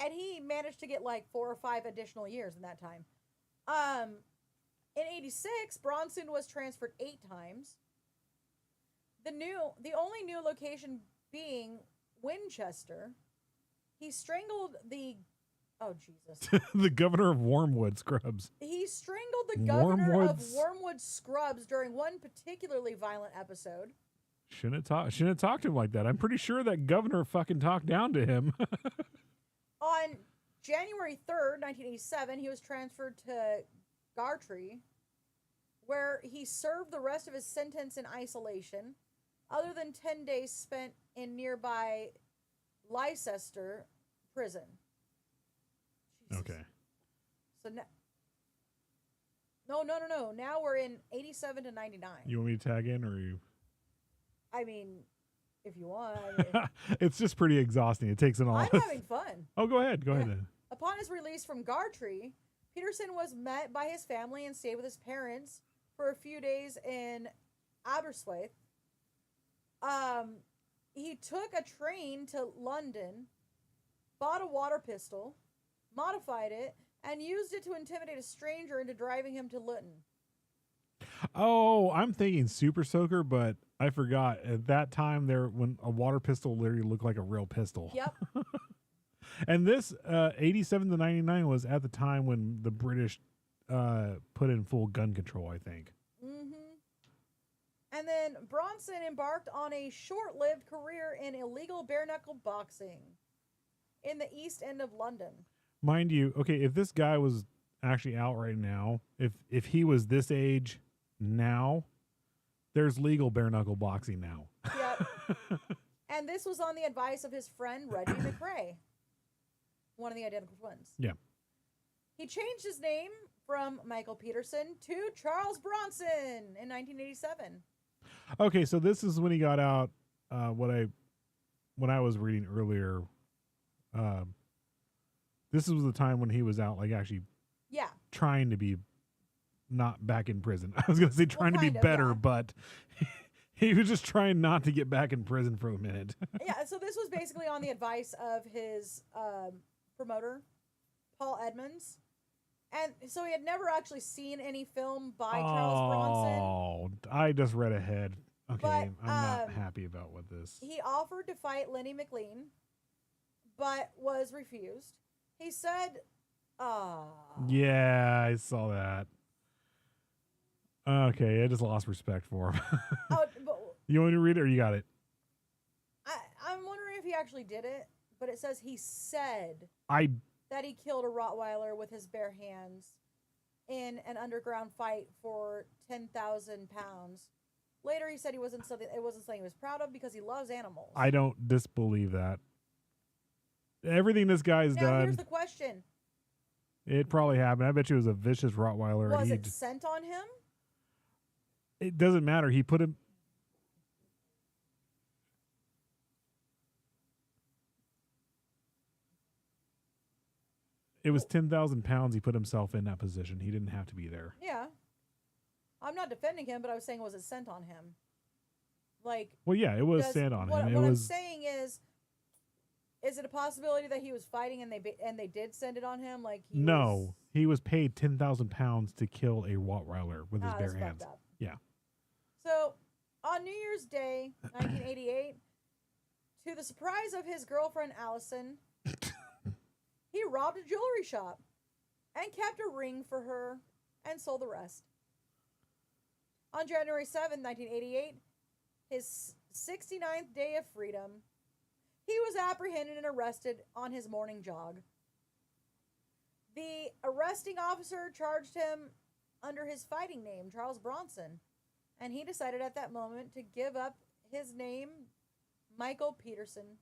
And he managed to get like 4 or 5 additional years in that time. In 86, Bronson was transferred 8 times. The only new location being Winchester. He strangled the The governor of Wormwood Scrubs. He strangled the governor of Wormwood's- Wormwood Scrubs during one particularly violent episode. Shouldn't have talked to him like that. I'm pretty sure that governor fucking talked down to him. On January 3rd, 1987, he was transferred to Gartree, where he served the rest of his sentence in isolation, other than 10 days spent in nearby Leicester prison. Jesus. Okay. So now, no. Now we're in 87 to 99. You want me to tag in, or you? I mean, if you want. I mean, It's just pretty exhausting. It takes an all. I'm having fun. Oh, go ahead. Go ahead then. Upon his release from Gartree, Peterson was met by his family and stayed with his parents for a few days in Aberystwyth. He took a train to London, bought a water pistol, modified it, and used it to intimidate a stranger into driving him to Luton. Oh, I'm thinking Super Soaker, but I forgot at that time when a water pistol literally looked like a real pistol. Yep. And this 87 to 99 was at the time when the British put in full gun control, I think. And then Bronson embarked on a short-lived career in illegal bare-knuckle boxing in the East End of London. Mind you, okay, if this guy was actually out right now, if he was this age now, there's legal bare-knuckle boxing now. Yep. And this was on the advice of his friend Reggie McRae, one of the identical twins. Yeah. He changed his name from Michael Peterson to Charles Bronson in 1987. Okay, so this is when he got out. When I was reading earlier, this was the time when he was out, like actually, Yeah. trying to be not back in prison. I was gonna say trying to be kind of, better, yeah. but he was just trying not to get back in prison for a minute. Yeah, so this was basically on the advice of his promoter, Paul Edmonds. And so he had never actually seen any film by Charles Bronson. Oh, I just read ahead. Okay, But, I'm not happy about what this. He offered to fight Lenny McLean, but was refused. He said, Yeah, I saw that. Okay, I just lost respect for him. oh, but You want me to read it, or you got it? I'm wondering if he actually did it, but it says he said I that he killed a Rottweiler with his bare hands in an underground fight for 10,000 pounds. Later, he said it wasn't something he was proud of because he loves animals. I don't disbelieve that. Everything this guy's Now, done, here's the question. it probably happened. I bet you it was a vicious Rottweiler. Was and it sent on him? It doesn't matter. He put him. It was 10,000 pounds. He put himself in that position. He didn't have to be there. Yeah. I'm not defending him, but I was saying, was it sent on him? Like, Well, yeah, it was does- sent on what, him. It what I'm was. saying is it a possibility that he was fighting and they did send it on him? Like, He was paid 10,000 pounds to kill a Rottweiler with his bare that's hands. fucked up. Yeah. So, on New Year's Day, 1988, to the surprise of his girlfriend Allison, he robbed a jewelry shop and kept a ring for her and sold the rest. On January 7, 1988, his 69th day of freedom, he was apprehended and arrested on his morning jog. The arresting officer charged him under his fighting name, Charles Bronson, and he decided at that moment to give up his name, Michael Peterson.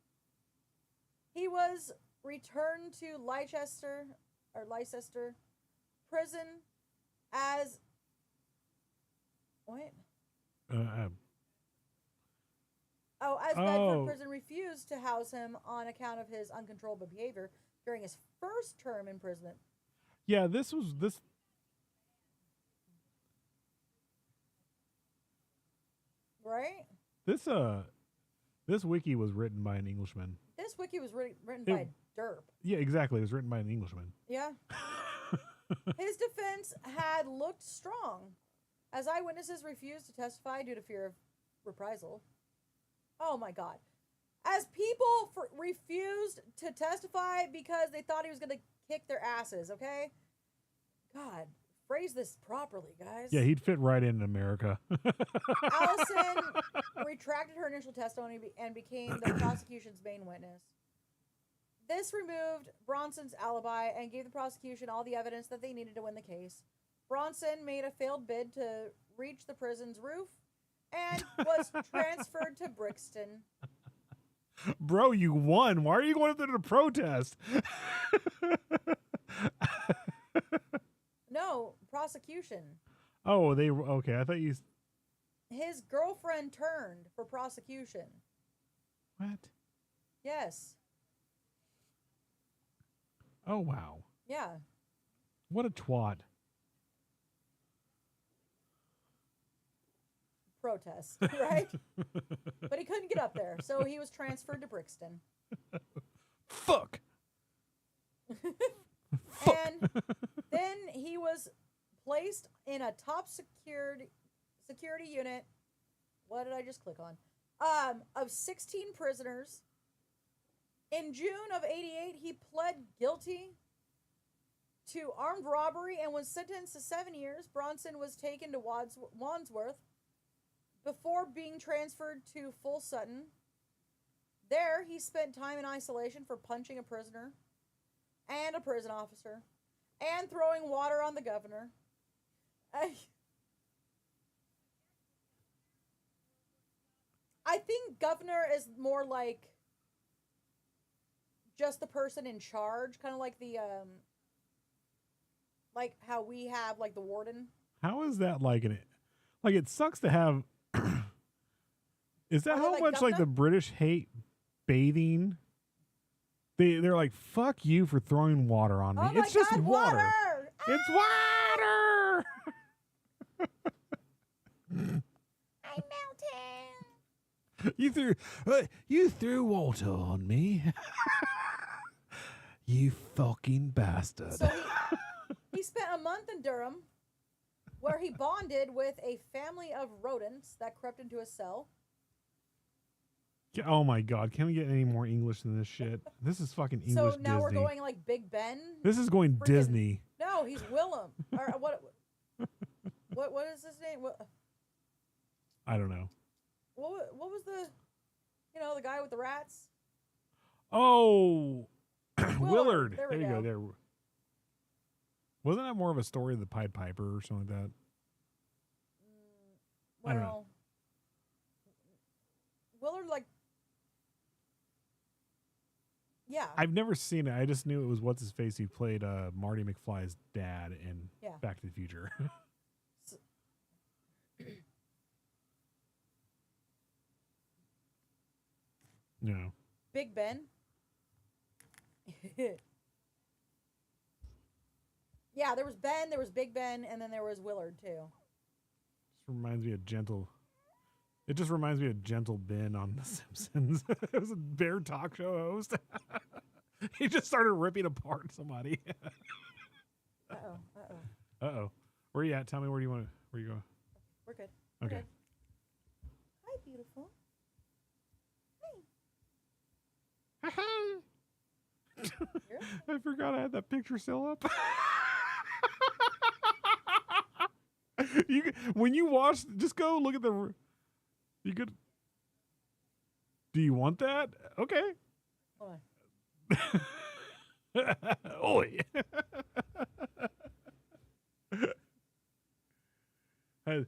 He was returned to Leicester prison as what? Bedford Prison refused to house him on account of his uncontrollable behavior during his first term imprisonment. Yeah, this. Right? This wiki was written by an Englishman. This wiki was written by a derp. Yeah, exactly. It was written by an Englishman. Yeah. His defense had looked strong, as eyewitnesses refused to testify due to fear of reprisal. Oh my God. As people refused to testify because they thought he was going to kick their asses, okay? God, phrase this properly, guys. Yeah, he'd fit right in America. Allison retracted her initial testimony and became the prosecution's main witness. This removed Bronson's alibi and gave the prosecution all the evidence that they needed to win the case. Bronson made a failed bid to reach the prison's roof and was transferred to Brixton. Bro, you won. Why are you going up there to protest? No, prosecution. Oh, okay. I thought you. His girlfriend turned for prosecution. What? Yes. Oh, wow. Yeah. What a twat. Protest, right? But he couldn't get up there, so he was transferred to Brixton. Fuck. And then he was placed in a top security unit. What did I just click on? Of 16 prisoners. In June of 88, he pled guilty to armed robbery and was sentenced to 7 years. Bronson was taken to Wandsworth before being transferred to Full Sutton. There, he spent time in isolation for punching a prisoner and a prison officer and throwing water on the governor. I think governor is more like just the person in charge, kind of like the like how we have like the warden. How is that like it sucks to have is that how much like the British hate bathing? They're like, fuck you for throwing water on me. Oh It's just God, water. It's water. I'm melting. You threw water on me. You fucking bastard. So he spent a month in Durham, where he bonded with a family of rodents that crept into his cell. Oh my God! Can we get any more English than this shit? This is fucking English. So now Disney. we're going like Big Ben. This is going Disney. No, he's Willem. Or what? What is his name? I don't know. What was the the guy with the rats? Oh, Willard. There you we go. There. Wasn't that more of a story of the Pied Piper or something like that? Well, I don't know. Willard, like, yeah. I've never seen it. I just knew it was what's his face. He played Marty McFly's dad in Back to the Future. No. Big Ben. Yeah, there was Ben, there was Big Ben, and then there was Willard too. Just reminds me of Gentle. It just reminds me of Gentle Ben on The Simpsons. It was a bear talk show host. He just started ripping apart somebody. Uh-oh. Uh-oh. Where you at? Tell me where you going? We're good. Okay. Good. Hi, beautiful. I forgot I had that picture still up. When you watch, just go look at the. You could. Do you want that? Okay. Oi. I-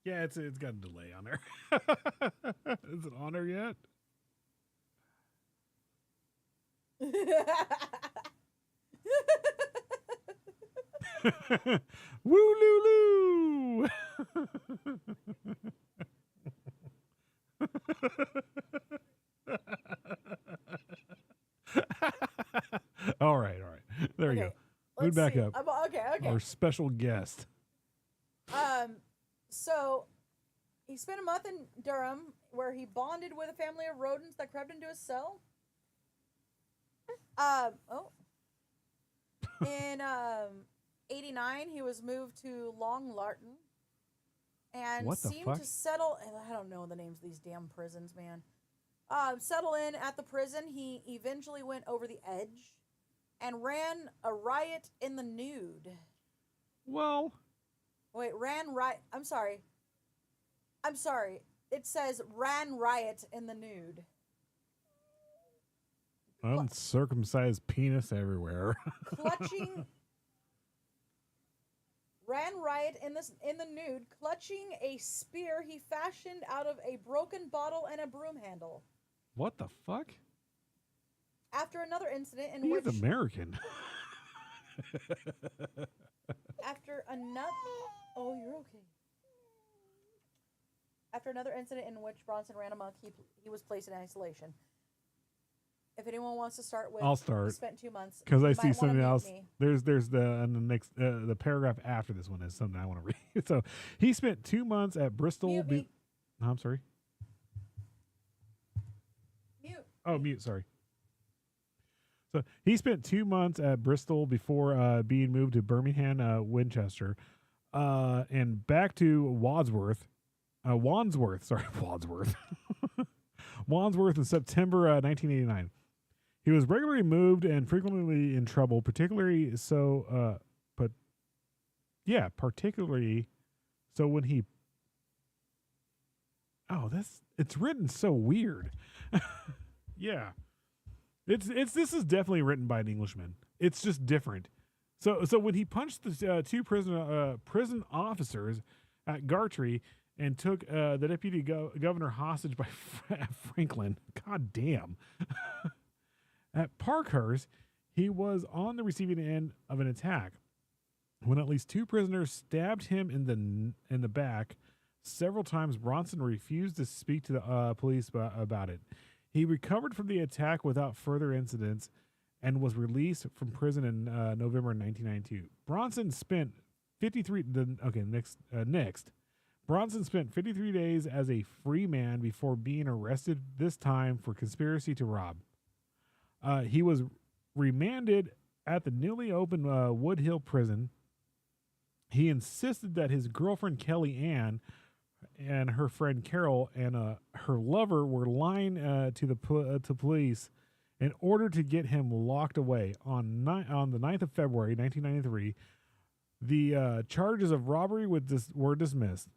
Yeah, it's got a delay on there. Is it on there yet? Woo loo loo. All right. There we go. Move back up. Okay. Our special guest. So he spent a month in Durham where he bonded with a family of rodents that crept into his cell. In 89, he was moved to Long Lartin and What the seemed fuck? to settle. I don't know the names of these damn prisons, man. Settle in at the prison. He eventually went over the edge and ran a riot in the nude. Well, Wait, I'm sorry. It says ran riot in the nude. uncircumcised penis everywhere. Ran riot in the nude, clutching a spear he fashioned out of a broken bottle and a broom handle. What the fuck? After another incident in He's which American. Oh, you're okay. After another incident in which Bronson ran amok, he was placed in isolation. If anyone wants to start with, I'll start. He spent 2 months because I you see might wanna something mute else. me. There's the next the paragraph after this one is something I want to read. So he spent 2 months at Bristol. Mute me. I'm sorry. Mute. Oh, mute. Sorry. So he spent 2 months at Bristol before being moved to Birmingham, Winchester, and back to Wandsworth. Wandsworth in September 1989. He was regularly moved and frequently in trouble, particularly so when he. Oh, it's written so weird. Yeah. This is definitely written by an Englishman. It's just different. So when he punched the two prison officers at Gartree and took the deputy governor hostage by Franklin, god damn. At Parkhurst, he was on the receiving end of an attack when at least 2 prisoners stabbed him in the back several times. Bronson refused to speak to the police about it. He recovered from the attack without further incidents and was released from prison in November 1992. Bronson spent 53 days as a free man before being arrested, this time for conspiracy to rob. He was remanded at the newly opened Wood Hill prison. He insisted that his girlfriend Kelly Ann and her friend Carol and her lover were lying to police in order to get him locked away. On the 9th of February 1993, the charges of robbery were dismissed.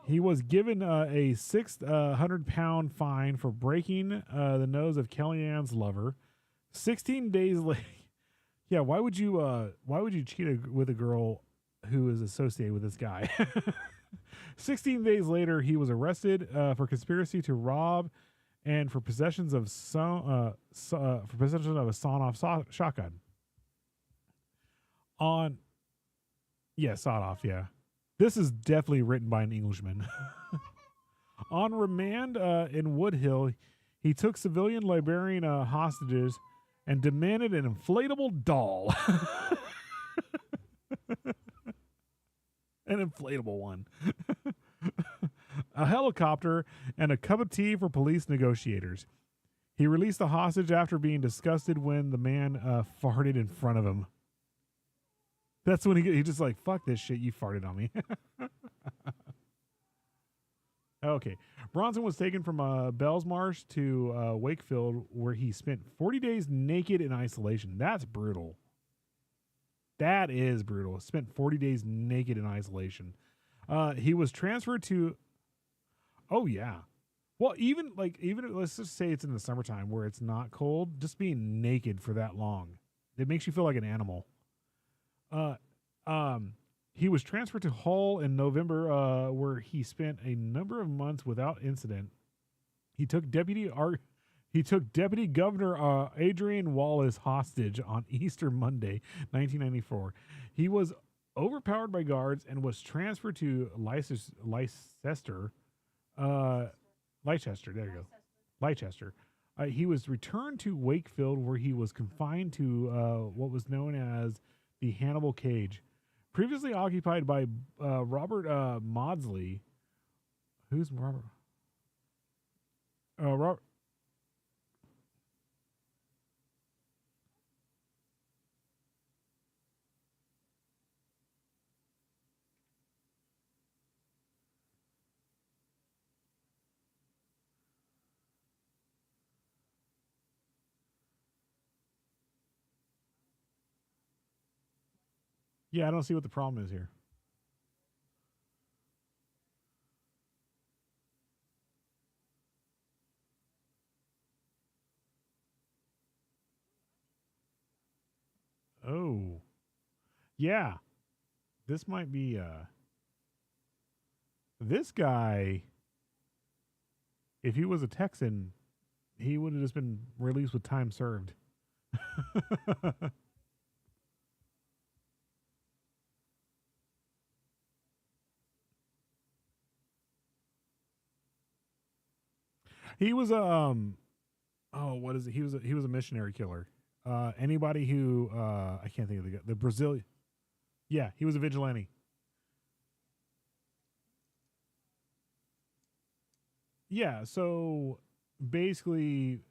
He was given a 600-pound fine for breaking the nose of Kellyanne's lover. 16 days later, yeah. Why would you cheat with a girl who is associated with this guy? 16 days later, he was arrested for conspiracy to rob and for possession of a sawn-off shotgun. Sawed-off. Yeah. This is definitely written by an Englishman. On remand in Wood Hill, he took civilian Liberian hostages and demanded an inflatable doll. An inflatable one. A helicopter and a cup of tea for police negotiators. He released the hostage after being disgusted when the man farted in front of him. That's when he just like, fuck this shit, you farted on me. Okay. Bronson was taken from Bellsmarsh to Wakefield, where he spent 40 days naked in isolation. That's brutal. That is brutal. Spent 40 days naked in isolation. He was transferred to... Oh, yeah. Well, even let's just say it's in the summertime where it's not cold, just being naked for that long, it makes you feel like an animal. He was transferred to Hull in November, where he spent a number of months without incident. He took Deputy Governor Adrian Wallace hostage on Easter Monday, 1994. He was overpowered by guards and was transferred to Leicester. There you go. Leicester. He was returned to Wakefield, where he was confined to what was known as the Hannibal Cage, previously occupied by Robert Maudsley. Who's Robert? Robert. Yeah, I don't see what the problem is here. Oh. Yeah. This might be this guy, if he was a Texan, he would have just been released with time served. He was what is it? He was a missionary killer. Anybody who I can't think of the Brazilian. Yeah, he was a vigilante. Yeah, so basically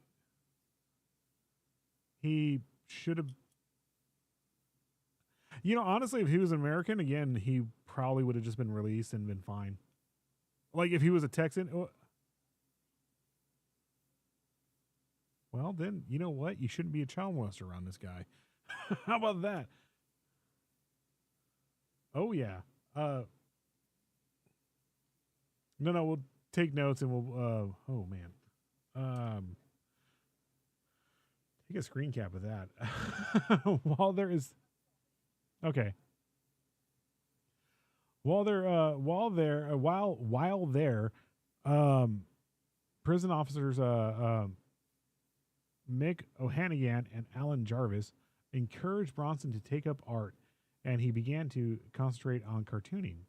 he should have, honestly, if he was an American, again, he probably would have just been released and been fine. Like if he was a Texan, well, then, you know what? You shouldn't be a child molester around this guy. How about that? Oh, yeah. No, we'll take notes and we'll, oh, man. Take a screen cap of that. While there, prison officers, Mick O'Hannigan and Alan Jarvis encouraged Bronson to take up art, and he began to concentrate on cartooning.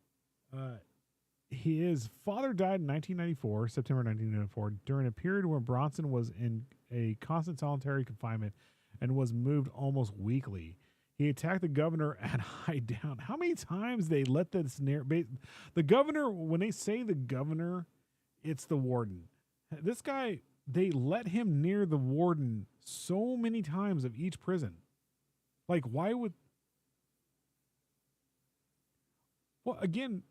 His father died in 1994, September 1994, during a period where Bronson was in a constant solitary confinement and was moved almost weekly. He attacked the governor at Hideown. How many times they let this the governor, when they say the governor, it's the warden. This guy, they let him near the warden so many times of each prison. Like, why would... Well, again,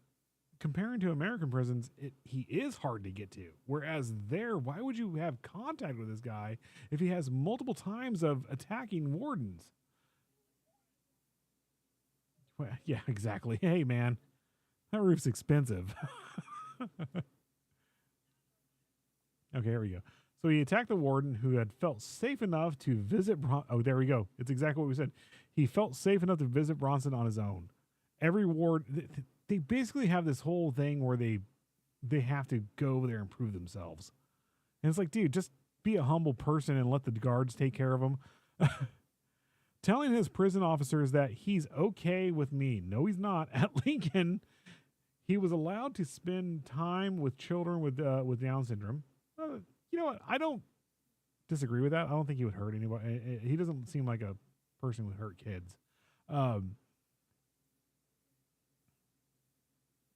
comparing to American prisons, he is hard to get to. Whereas there, why would you have contact with this guy if he has multiple times of attacking wardens? Well, yeah, exactly. Hey, man, that roof's expensive. Okay, here we go. So he attacked the warden, who had felt safe enough to visit oh, there we go. It's exactly what we said. He felt safe enough to visit Bronson on his own. Every ward, they basically have this whole thing where they have to go over there and prove themselves. And it's like, dude, just be a humble person and let the guards take care of him. Telling his prison officers that he's okay with me. No, he's not. At Lincoln, he was allowed to spend time with children with Down syndrome. You know what? I don't disagree with that. I don't think he would hurt anybody. He doesn't seem like a person who would hurt kids.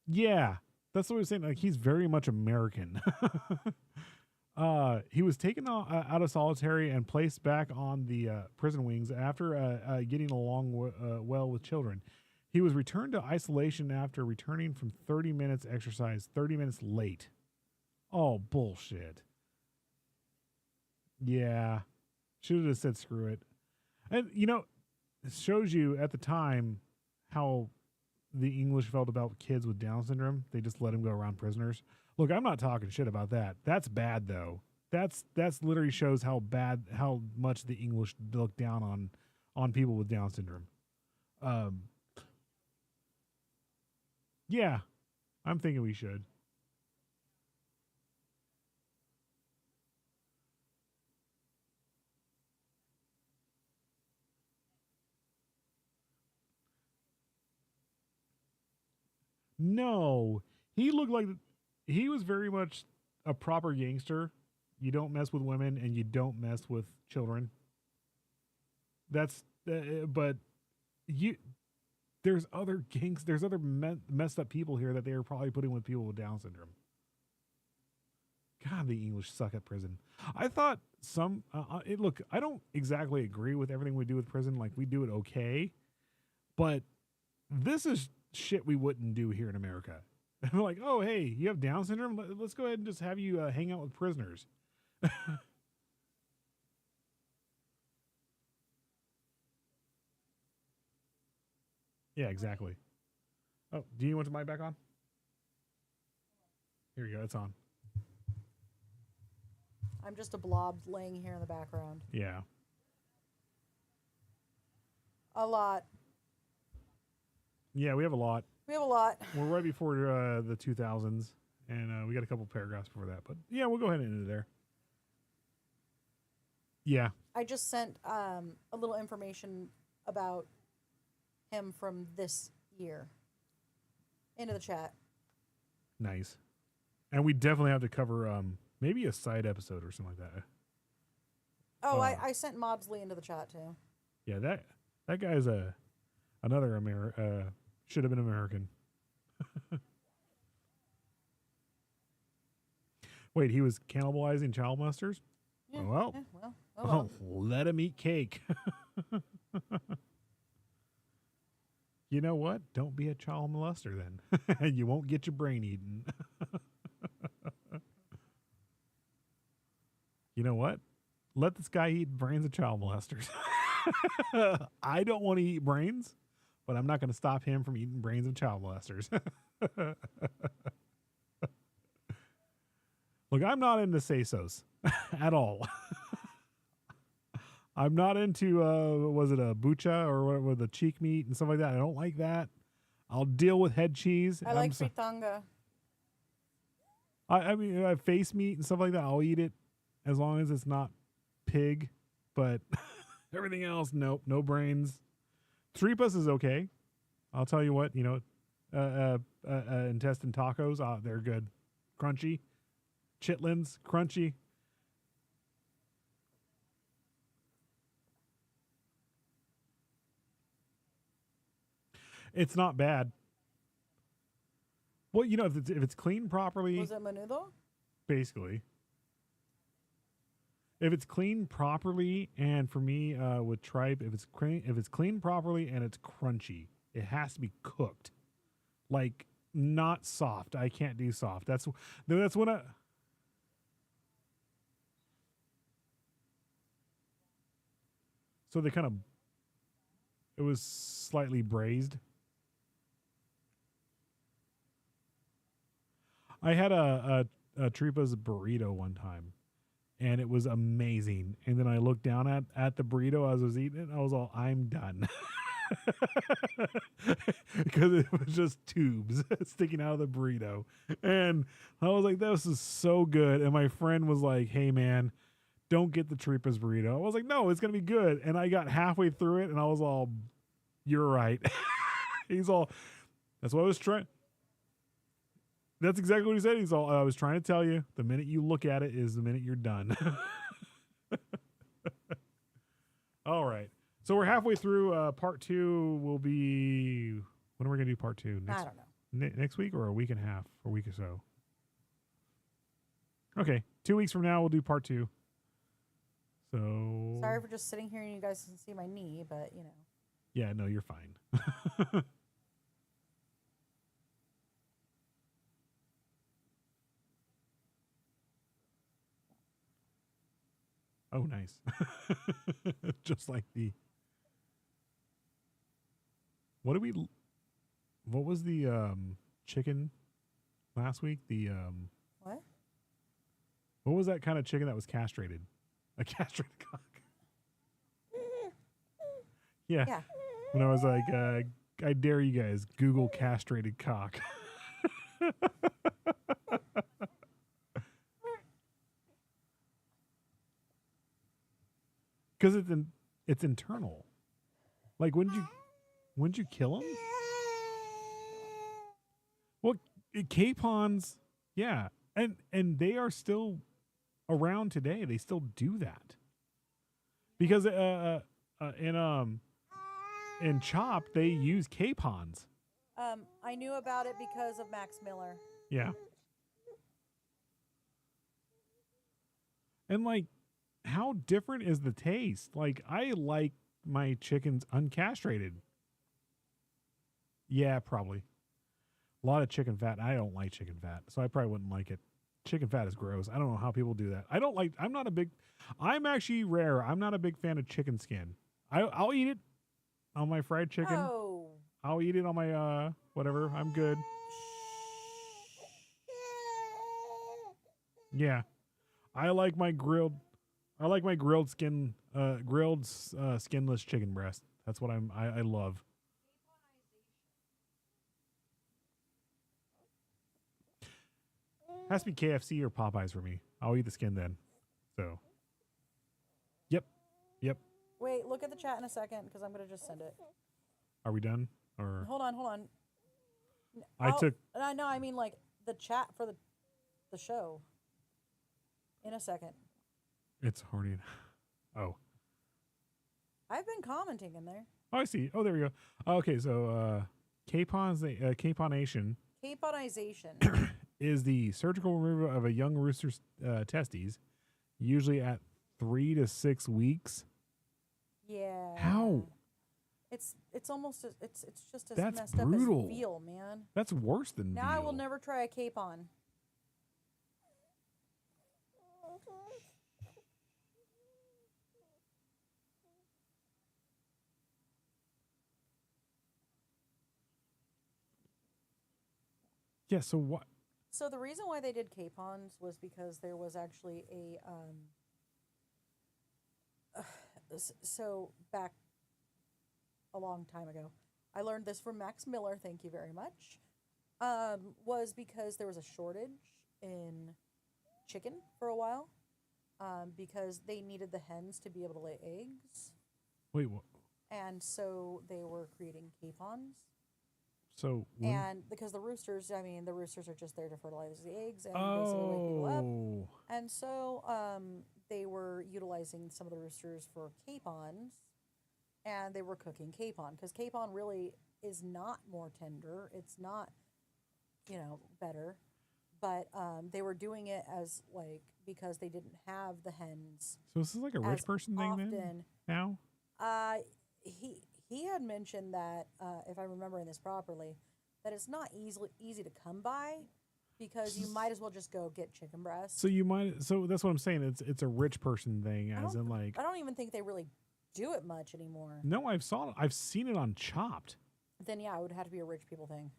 Yeah, that's what I was saying. Like, he's very much American. He was taken out of solitary and placed back on the prison wings after getting along well with children. He was returned to isolation after returning from 30 minutes exercise, 30 minutes late. Oh, bullshit. Yeah. Should have said screw it. And, you know, it shows you at the time how the English felt about kids with Down syndrome. They just let them go around prisoners. Look, I'm not talking shit about that. That's bad, though. That's literally shows how much the English look down on people with Down syndrome. Yeah, I'm thinking we should. No, he looked like he was very much a proper gangster. You don't mess with women and you don't mess with children. That's but you. There's other gangs. There's other messed up people here that they are probably putting with people with Down syndrome. God, the English suck at prison. I thought look, I don't exactly agree with everything we do with prison. Like, we do it okay, but this is shit we wouldn't do here in America. We're like, oh, hey, you have Down syndrome? Let's go ahead and just have you hang out with prisoners. Yeah, exactly. Oh, do you want the mic back on? Here you go. It's on. I'm just a blob laying here in the background. Yeah. A lot. Yeah, we have a lot. We have a lot. We're right before the 2000s, and we got a couple paragraphs before that. But yeah, we'll go ahead and end it there. Yeah. I just sent a little information about him from this year into the chat. Nice. And we definitely have to cover maybe a side episode or something like that. Oh, I sent Maudsley into the chat too. Yeah, that guy's another should have been American. Wait, he was cannibalizing child molesters? Yeah, well, let him eat cake. You know what? Don't be a child molester then. You won't get your brain eaten. You know what? Let this guy eat brains of child molesters. I don't want to eat brains, but I'm not going to stop him from eating brains of child molesters. Look, I'm not into say-sos at all. I'm not into, was it a bucha or what, the cheek meat and stuff like that. I don't like that. I'll deal with head cheese. I like fritanga. I mean, face meat and stuff like that, I'll eat it as long as it's not pig. But everything else, nope, no brains. Tripas is okay. I'll tell you what, intestine tacos, they're good. Crunchy. Chitlins, crunchy. It's not bad. Well, if it's cleaned properly. Was it menudo? Basically. If it's cleaned properly, and for me with tripe, if it's cleaned properly and it's crunchy, it has to be cooked, like not soft. I can't do soft. That's when I. So it was slightly braised. I had a tripas burrito one time, and it was amazing. And then I looked down at the burrito as I was eating it, and I was all, I'm done. Because it was just tubes sticking out of the burrito. And I was like, this is so good. And my friend was like, hey, man, don't get the tripas burrito. I was like, no, it's going to be good. And I got halfway through it, and I was all, you're right. He's all, that's what I was trying. That's exactly what he said. He's all, I was trying to tell you, the minute you look at it is the minute you're done. All right. So we're halfway through. Part 2 will be, when are we going to do part 2? I don't know. Next week or a week and a half or a week or so? Okay, 2 weeks from now we'll do part 2. So Sorry for just sitting here and you guys can see my knee, but you know. yeah, no, you're fine. Oh, nice. Just like the. What was the chicken last week? The What? What was that kind of chicken that was castrated? A castrated cock. Yeah. Yeah. When I was like, I dare you guys Google castrated cock. Because it's internal. Like, wouldn't you kill him? Well, capons, yeah, and they are still around today. They still do that because in Chop they use capons. I knew about it because of Max Miller. Yeah, and like, how different is the taste? Like, I like my chickens uncastrated. Yeah, probably. A lot of chicken fat. I don't like chicken fat, so I probably wouldn't like it. Chicken fat is gross. I don't know how people do that. I'm actually rare. I'm not a big fan of chicken skin. I'll eat it on my fried chicken. Oh. I'll eat it on my whatever. I'm good. Yeah. I like my grilled skin skinless chicken breast. That's what I love. Has to be KFC or Popeyes for me. I'll eat the skin then. So. Yep. Wait, look at the chat in a second because I'm gonna just send it. Are we done? Or Hold on. I mean like the chat for the show. In a second. It's horny. Oh. I've been commenting in there. Oh, I see. Oh, there we go. Okay, so caponation. Caponization. Is the surgical removal of a young rooster's testes, usually at 3 to 6 weeks. Yeah. How? It's almost it's just as That's messed brutal. up as veal, man. That's worse than Now veal. I will never try a capon. Yeah, so what? So the reason why they did capons was because there was actually so back a long time ago, I learned this from Max Miller. Thank you very much. Was because there was a shortage in chicken for a while, because they needed the hens to be able to lay eggs, Wait, what? and so they were creating capons. So And because the roosters are just there to fertilize the eggs and basically wake people up. And so they were utilizing some of the roosters for capons, and they were cooking capon because capon really is not more tender. It's not, better. But they were doing it as because they didn't have the hens. So this is like a rich person thing then? Now? He had mentioned that, if I'm remembering this properly, that it's not easy to come by because you might as well just go get chicken breasts. So that's what I'm saying. It's a rich person thing, as in like. I don't even think they really do it much anymore. No, I've seen it on Chopped. Then yeah, it would have to be a rich people thing.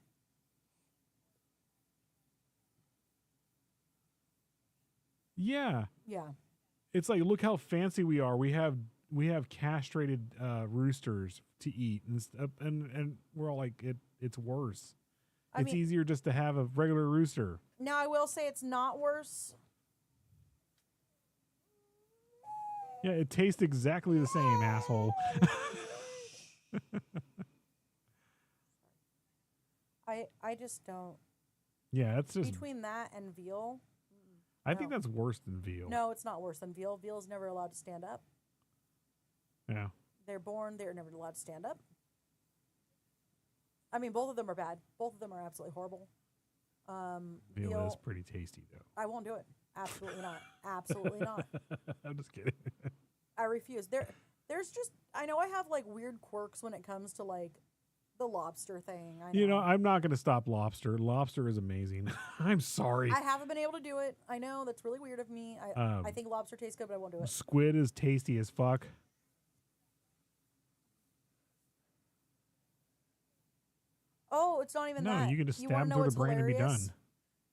Yeah. Yeah. It's like, look how fancy we are. We have castrated roosters to eat and stuff, and we're all like, it's worse. It's easier just to have a regular rooster. Now I will say it's not worse. Yeah, it tastes exactly the same, asshole. I just don't. Yeah, it's just between that and veal. I think that's worse than veal. No, it's not worse than veal. Veal is never allowed to stand up. Yeah. They're never allowed to stand up. I mean, both of them are bad. Both of them are absolutely horrible. Veal is pretty tasty, though. I won't do it. Absolutely not. Absolutely not. I'm just kidding. I refuse. There's just, I know I have like weird quirks when it comes to like the lobster thing. I know. You know, I'm not going to stop lobster. Lobster is amazing. I'm sorry. I haven't been able to do it. I know that's really weird of me. I think lobster tastes good, but I won't do it. Squid is tasty as fuck. Oh, it's not even No, that. you can just wanna stab know through the what's brain and be hilarious? done.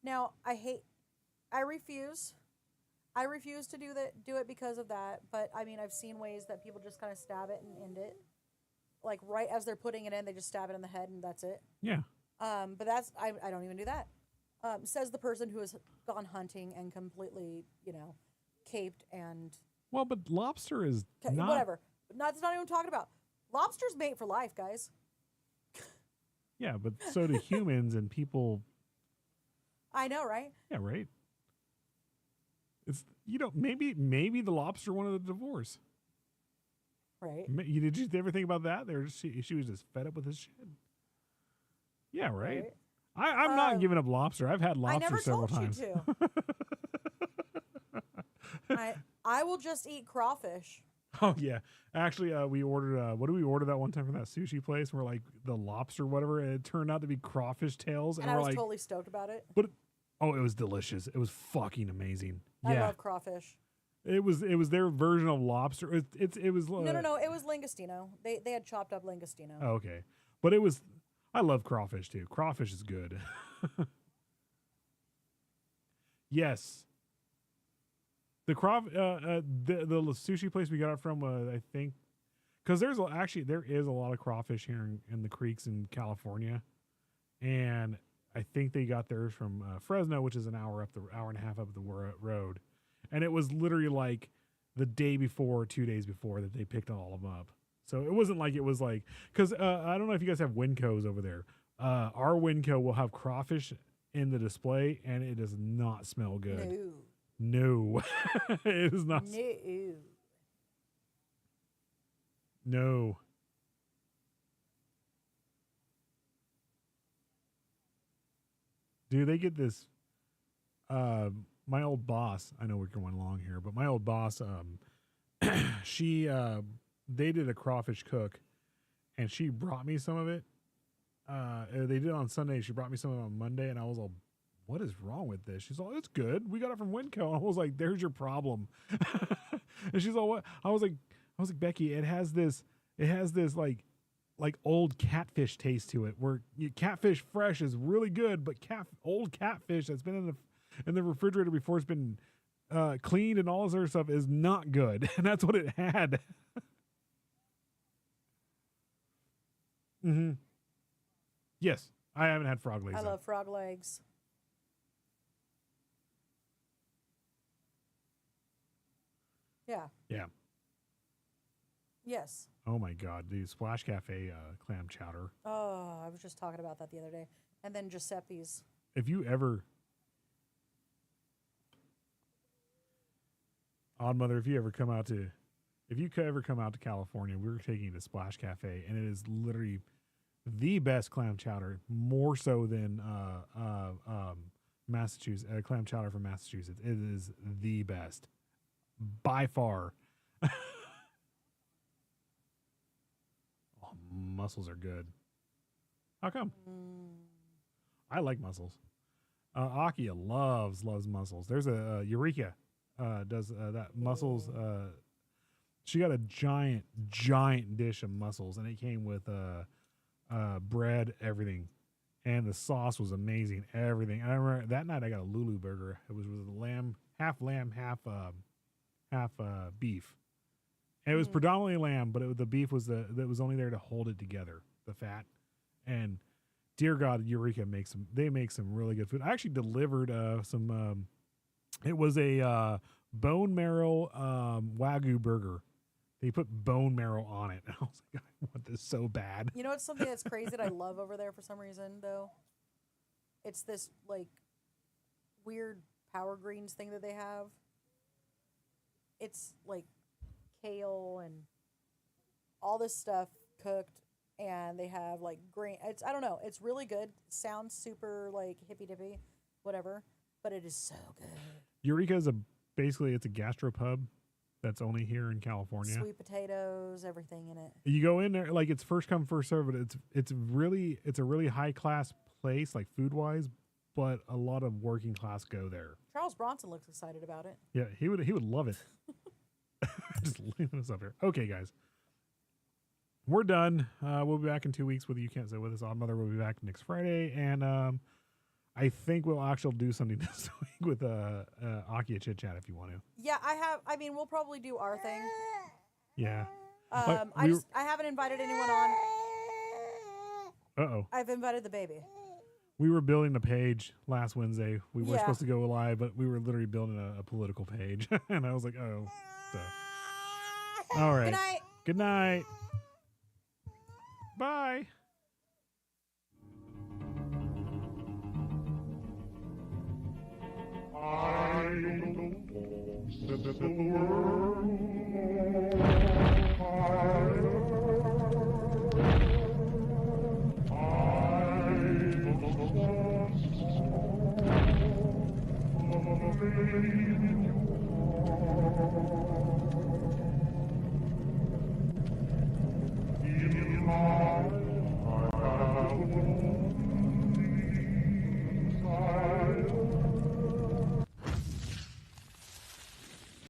Now, I refuse. I refuse to do it because of that. But I mean, I've seen ways that people just kind of stab it and end it. Like right as they're putting it in, they just stab it in the head and that's it. Yeah. But that's I don't even do that. Says the person who has gone hunting and completely, caped and Well, but lobster is not... whatever. That's not even what I'm talking about. Lobster's mate for life, guys. Yeah, but so do humans and people. I know, right? Yeah, right. It's maybe the lobster wanted a divorce. Right. Did you ever think about that? She was just fed up with his shit. Yeah, right. I'm not giving up lobster. I've had lobster several times. I never told you to. I will just eat crawfish. Oh yeah, actually, we ordered. What did we order that one time from that sushi place? We're like the lobster, whatever, and it turned out to be crawfish tails, And we're I was like, totally stoked about it. But it was delicious. It was fucking amazing. I Yeah, love crawfish. it was their version of lobster. It was No. It was langostino. They had chopped up langostino. Oh, okay, but it was. I love crawfish too. Crawfish is good. Yes. The the sushi place we got it from, I think, because there is a lot of crawfish here in the creeks in California, and I think they got theirs from Fresno, which is an hour and a half up the road, and it was literally like the day before, 2 days before that they picked all of them up. So it wasn't like because I don't know if you guys have Wincos over there. Our Winco will have crawfish in the display, and it does not smell good. No, it is not. No. Dude, they get this. My old boss, I know we're going along here, but my old boss, they did a crawfish cook, and she brought me some of it. They did it on Sunday. She brought me some of it on Monday, and I was all, what is wrong with this? She's all, it's good. We got it from Winco. I was like, there's your problem. And she's all, what? I was like, Becky, it has this like old catfish taste to it. Where catfish fresh is really good, but old catfish that's been in the refrigerator before it's been cleaned and all this other stuff is not good. And that's what it had. Mm-hmm. Yes, I haven't had frog legs. I love frog legs. Yeah. Yeah. Yes. Oh my God, the Splash Cafe clam chowder. Oh, I was just talking about that the other day. And then Giuseppe's. If you ever, Odd Mother, if you ever come out to California, we're taking you to Splash Cafe, and it is literally the best clam chowder, more so than Massachusetts clam chowder from Massachusetts. It is the best by far. Mussels are good. How come? I like mussels. Akia loves mussels. There's a Eureka does that mussels. She got a giant dish of mussels, and it came with bread, everything, and the sauce was amazing. Everything. And I remember that night I got a Lulu burger. It was half beef. And it was predominantly lamb, but the beef was that was only there to hold it together, the fat. And dear God, Eureka make some really good food. I actually delivered some. It was a bone marrow Wagyu burger. They put bone marrow on it. And I was like, I want this so bad. You know what's something that's crazy that I love over there for some reason, though? It's this, like, weird power greens thing that they have. It's, like, kale and all this stuff cooked, and they have, like, green. I don't know. It's really good. Sounds super, like, hippy-dippy, whatever. But it is so good. Eureka's basically it's a gastropub that's only here in California. Sweet potatoes, everything in it. You go in there like it's first come first serve, but it's a really high class place like food wise, but a lot of working class go there. Charles Bronson looks excited about it. Yeah, he would love it. Just leaving us up here. Okay, guys. We're done. We'll be back in 2 weeks with You Can't Sit With Us. Odd Mother will be back next Friday. And I think we'll actually do something this week with Akia Chit Chat if you want to. Yeah, I mean, we'll probably do our thing. Yeah. I haven't invited anyone on. Uh-oh. I've invited the baby. We were building a page last Wednesday. We were Yeah. supposed to go live, but we were literally building a political page. And I was like, oh. So. All right. Good night. Good night. Bye. I don't set the world on fire.